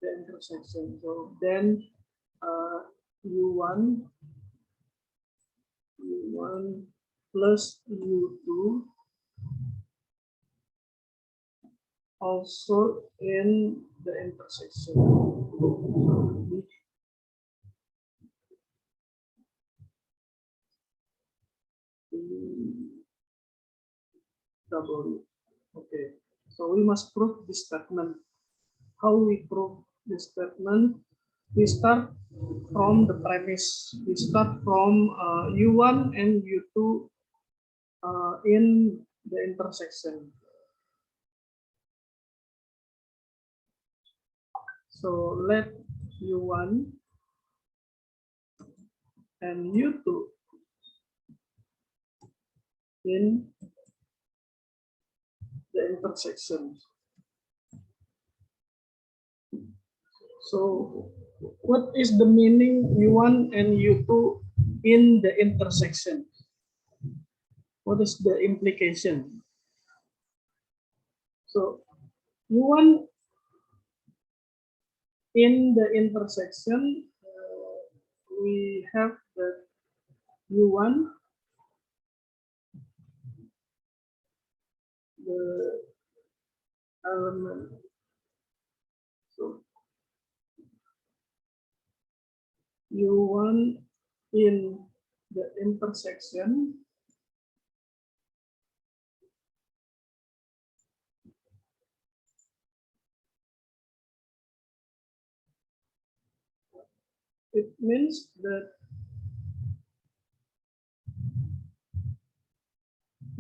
the intersection. So then U1 plus U2 also in the intersection. W. Okay, so we must prove this statement. How we prove this statement? We start from the premise. We start from U1 and U2 in the intersection. So let U1 and U2 in the intersection. So what is the meaning U1 and U2 in the intersection? What is the implication? So U1 in the intersection, we have the U1, the element. So U1 in the intersection it means that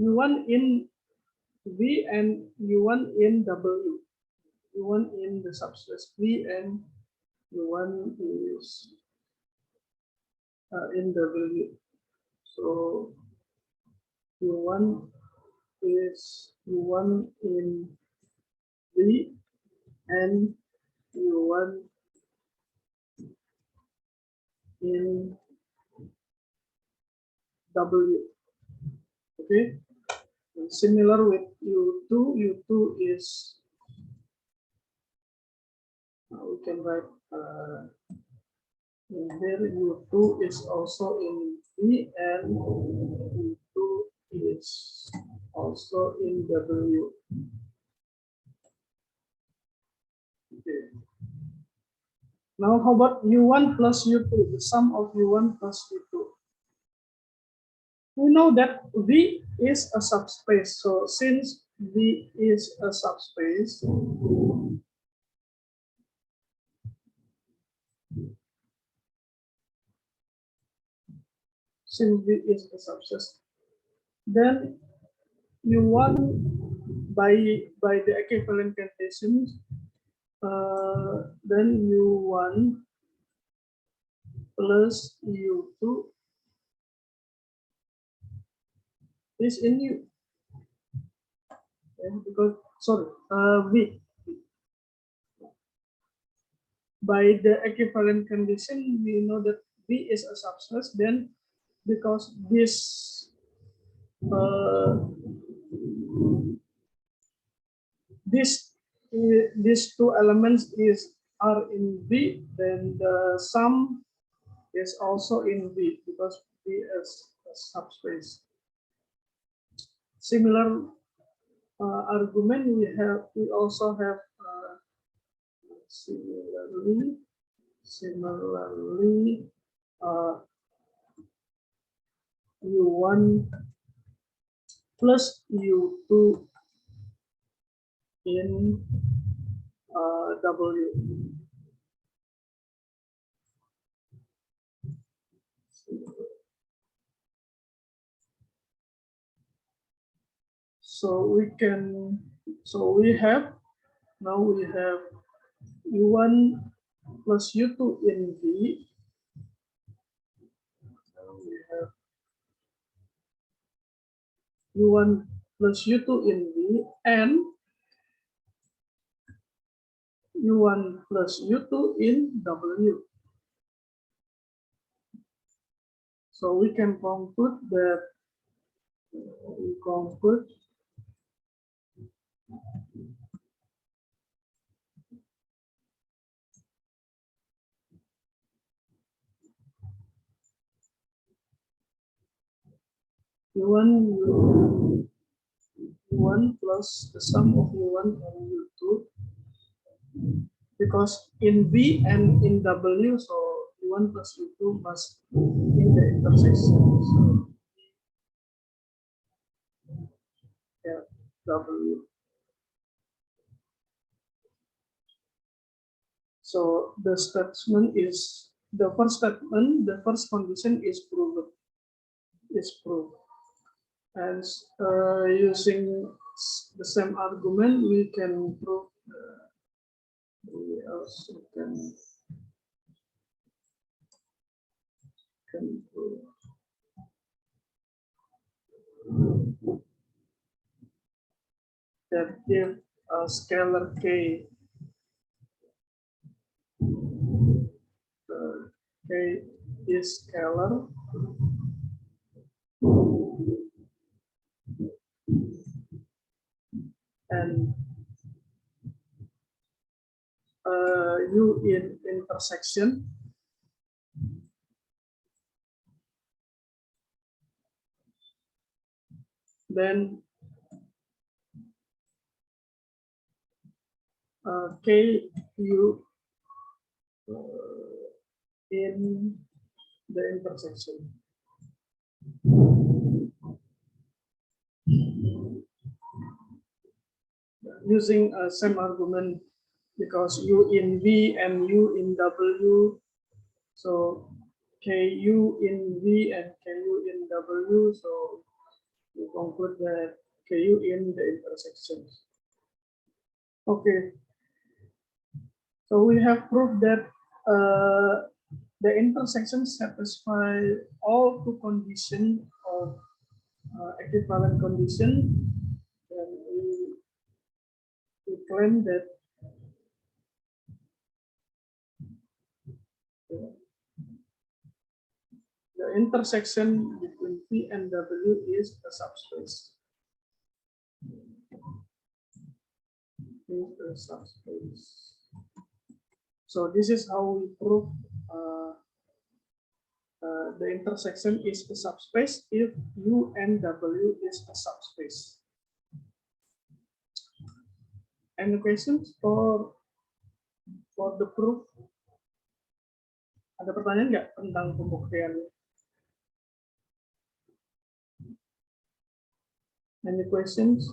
U1 in V and U1 in W. U1 in the subspace V and U1 is in W. So U1 is U1 in V and U1 in W. Okay. And similar with U2. U2 is we can write in here U2 is also in V and U2 is also in W. Okay. Now how about U1 plus U2, the sum of U1 plus U2? We know that V is a subspace. So since V is a subspace, then U1 by the equivalent conditions, then U1 plus U2 is in U. Okay, because V by the equivalent condition, we know that V is a subspace. Then because these two elements are in V, then the sum is also in V because V is a subspace. Similar argument we also have similarly U1 plus U2 in W. So we have U1 plus U2 in V. Now we have U1 plus U2 in V and U1 plus U2 in W. So we can conclude that We conclude U1 plus the sum of U1 and U2, because in V and in W, so U1 plus U2 must in the intersection. So yeah, W. So the statement is the first statement, the first condition is proved. And using the same argument, we can prove. We also can prove that if a scalar k, k is scalar, and U in intersection, then K U in the intersection. Using a same argument, because U in V and U in W, so KU in V and KU in W, so we conclude that KU in the intersection. Okay, so we have proved that the intersection satisfy all two conditions of equivalent condition, and we claim that the intersection between P and W is a subspace. Is a subspace. So this is how we prove the intersection is a subspace if U and W is a subspace. Any questions for the proof? Ada pertanyaan nggak tentang pembuktian? Any questions?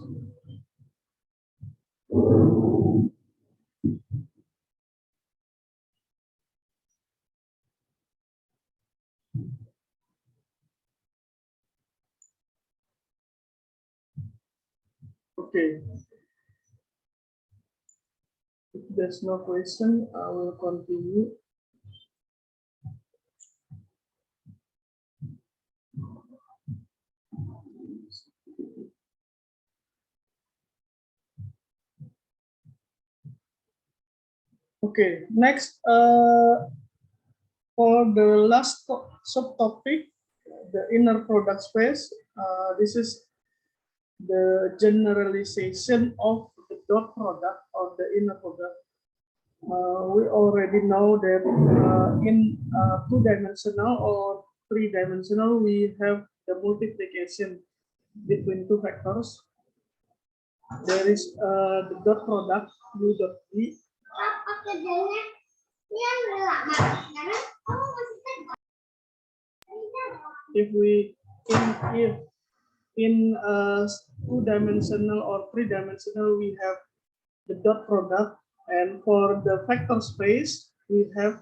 Okay. If there's no question, I will continue. Okay, next, for the last subtopic, the inner product space, this is the generalization of the dot product of the inner product. We already know that in two-dimensional or three-dimensional, we have the multiplication between two vectors. There is the dot product U dot V. If we in two-dimensional or three-dimensional, we have the dot product, and for the vector space, we have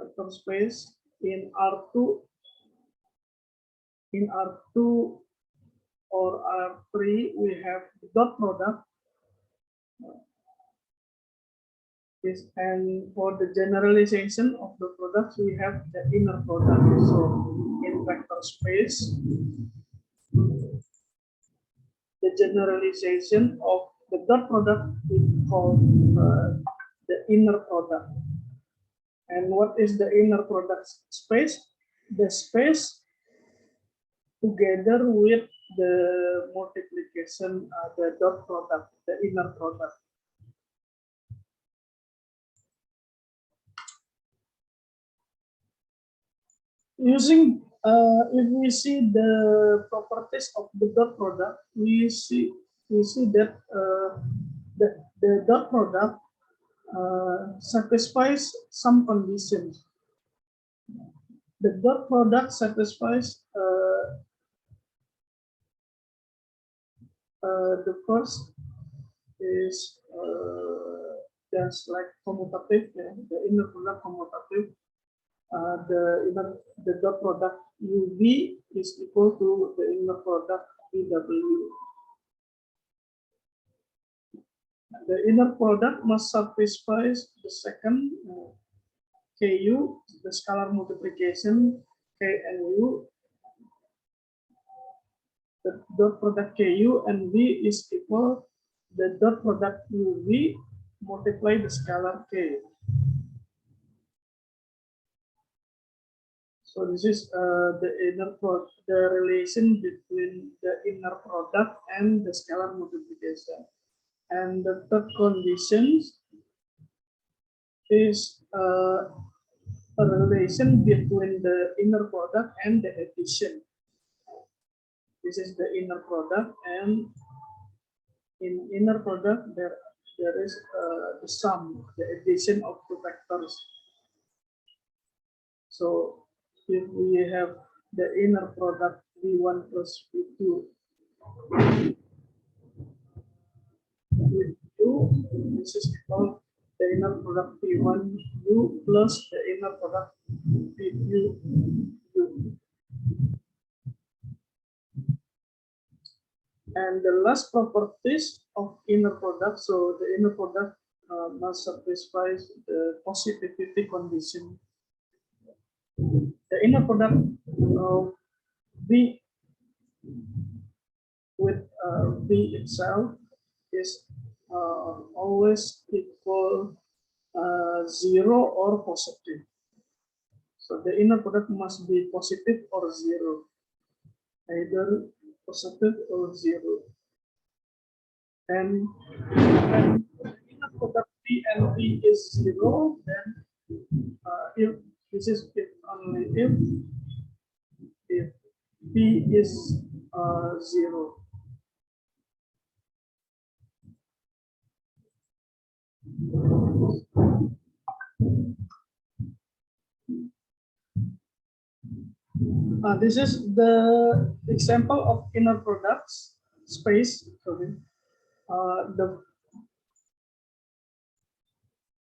vector space in R2, or R3, we have the dot product. And for the generalization of the products, we have the inner product. So in vector space, the generalization of the dot product is called the inner product. And what is the inner product space? The space together with the multiplication, the dot product, the inner product. Using, if we see the properties of the dot product, we see that the dot product satisfies some conditions. The dot product satisfies the first is just like commutative, yeah, the inner product commutative. The dot product UV is equal to the inner product VW. The inner product must satisfy the second KU, the scalar multiplication K and U. The dot product KU and V is equal the dot product UV multiply the scalar K. So this is the relation between the inner product and the scalar multiplication. And the third condition is a relation between the inner product and the addition. This is the inner product, and in inner product there is the sum, the addition of two vectors. So if we have the inner product V1 plus V2 with U, this is called the inner product V1 U plus the inner product V2 U. And the last properties of inner product, so the inner product must satisfy the positivity condition. The inner product of V with V itself is always equal 0 or positive. So the inner product must be positive or 0, either positive or 0. And when the inner product V and V is 0, then if this is if only if V is 0. This is the example of inner products space. Sorry.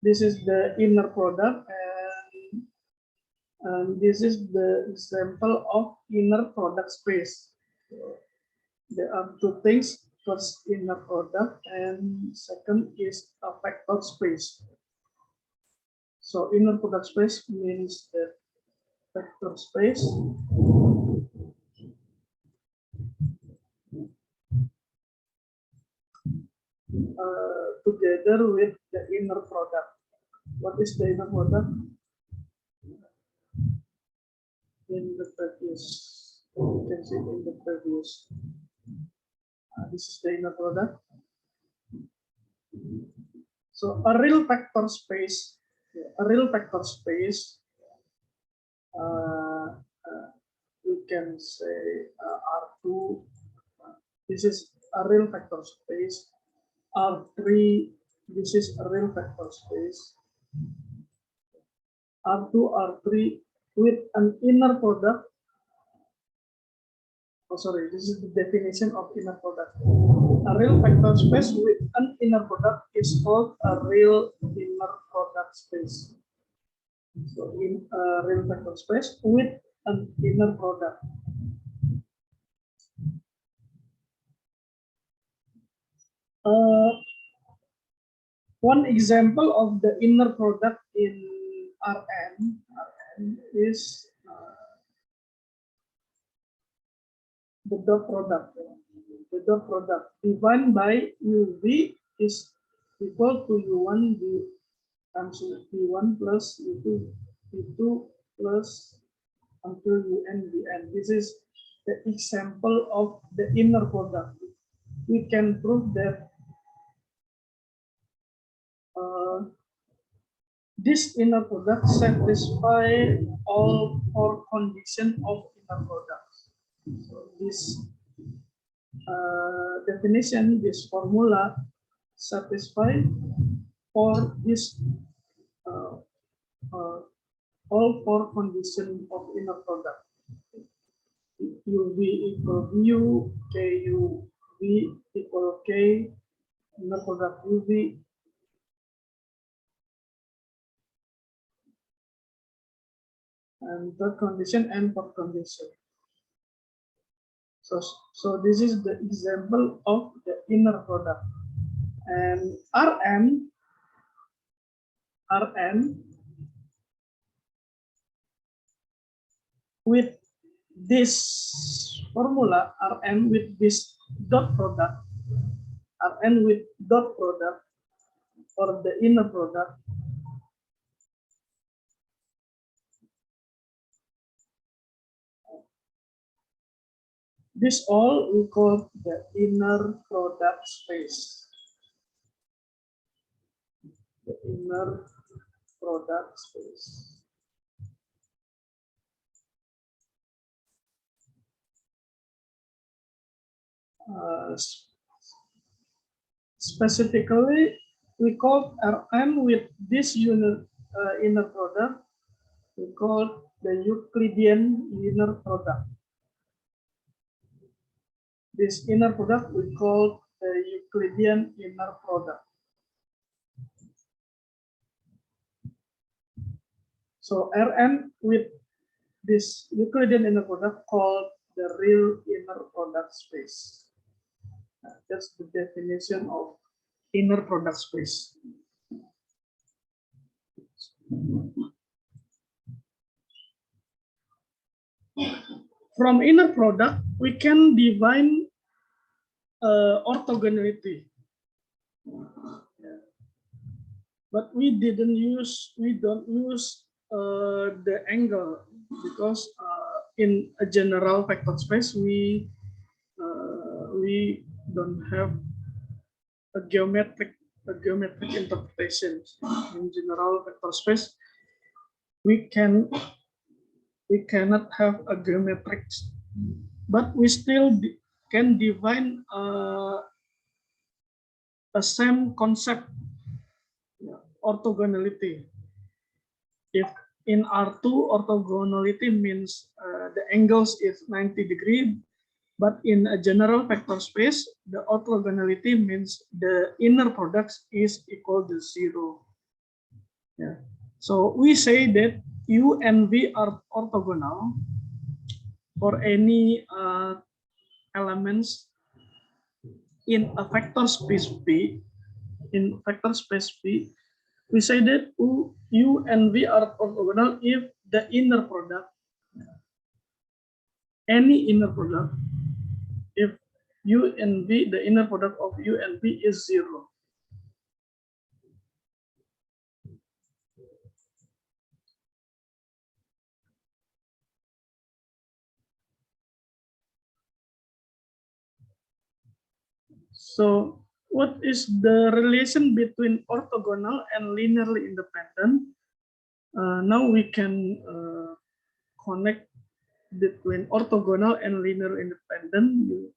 This is the inner product, and this is the example of inner product space. So there are two things. First, inner product, and second is a vector space. So inner product space means that vector space together with the inner product. What is the inner product? In the previous, you can see in the previous. This is the inner product. So a real vector space, we can say R2. This is a real vector space. R3. This is a real vector space. R2, R3 with an inner product. Oh, sorry, this is the definition of inner product. A real vector space with an inner product is called a real inner product space. So in a real vector space with an inner product. One example of the inner product in Rn is the dot product. The dot product divided by UV is equal to U1 times V1 plus V2 plus until UN Vn. This is the example of the inner product. We can prove that this inner product satisfy all four conditions of inner product. So this definition, this formula satisfy for this all four conditions of inner product. UV equal mu, KU V equal K, inner product UV. And third condition and fourth condition. So this is the example of the inner product. And Rn with this formula, Rn with this dot product, Rn with dot product for the inner product, this all we call the inner product space. The inner product space. Specifically, we call Rn with this unit inner product, we call the Euclidean inner product. This inner product we call the Euclidean inner product. So Rn with this Euclidean inner product called the real inner product space. That's the definition of inner product space. From inner product, we can define orthogonality. But we don't use the angle because in a general vector space we don't have a geometric interpretation. In general vector space, we cannot have a geometric, but we still can define a same concept, orthogonality. If in R2, orthogonality means the angles is 90 degrees, but in a general vector space, the orthogonality means the inner product is equal to 0. Yeah. So we say that U and V are orthogonal for any elements in a vector space P. In vector space P, we say that U and V are orthogonal if the inner product, any inner product, if U and V, the inner product of U and V is 0. So what is the relation between orthogonal and linearly independent? Now we can connect between orthogonal and linear independent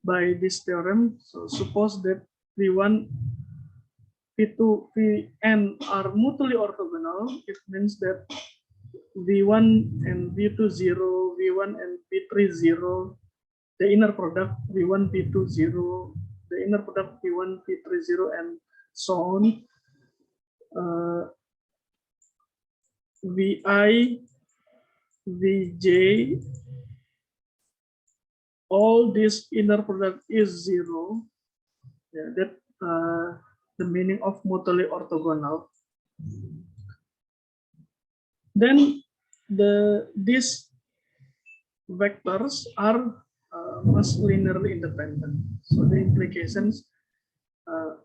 by this theorem. So suppose that V1, V2, Vn are mutually orthogonal. It means that V1 and V2 0, V1 and V3 0, the inner product V1, V2 0, the inner product V1, V3 0, and so on. Vi, Vj, all this inner product is 0. Yeah, that the meaning of mutually orthogonal. Then these vectors are must linearly independent. So the implications,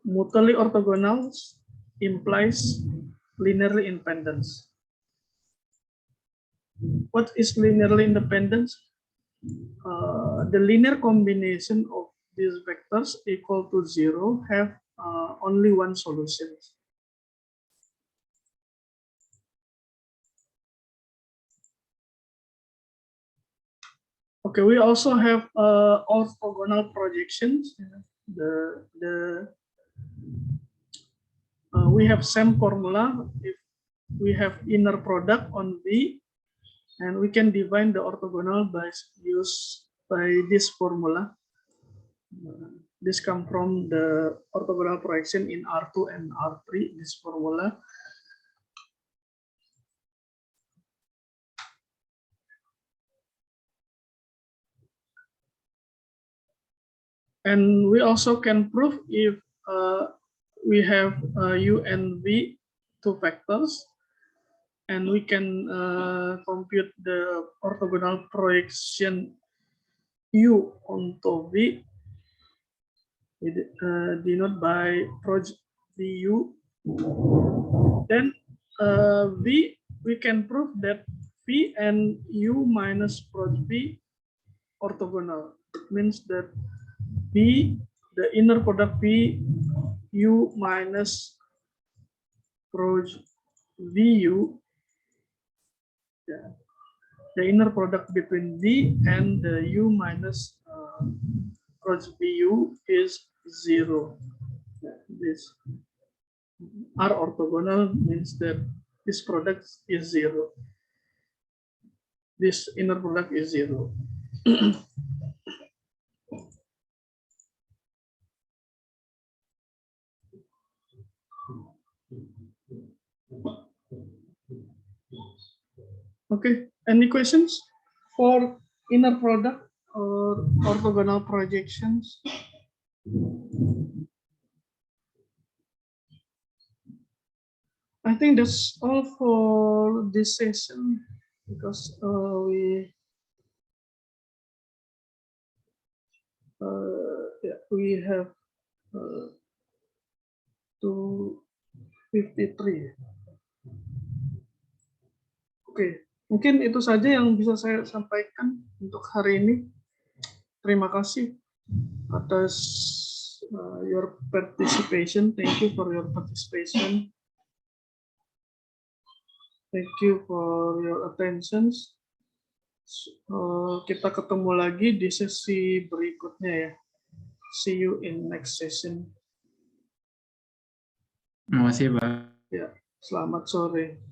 mutually orthogonal implies linearly independence. What is linearly independence? the linear combination of these vectors equal to 0 have only one solution. Okay, we also have orthogonal projections. We have same formula if we have inner product on V, and we can define the orthogonal by this formula. This comes from the orthogonal projection in R2 and R3, this formula. And we also can prove if we have U and V, two vectors, and we can compute the orthogonal projection U onto V, denoted by proj VU. Then V, we can prove that V and U minus proj V orthogonal. It means that V, the inner product V U minus proj VU, yeah, the inner product between V and the U minus proj VU is 0. Yeah, this R orthogonal means that this product is 0. This inner product is 0. Okay, any questions for inner product or orthogonal projections? I think that's all for this session because we have 2:53. Oke, mungkin itu saja yang bisa saya sampaikan untuk hari ini. Terima kasih atas your participation. Thank you for your participation. Thank you for your attention. Kita ketemu lagi di sesi berikutnya ya. See you in next session. Terima kasih, Pak. Ya, selamat sore.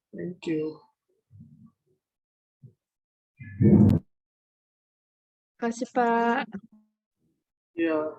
Thank you. Terima kasih, Pak. Ya.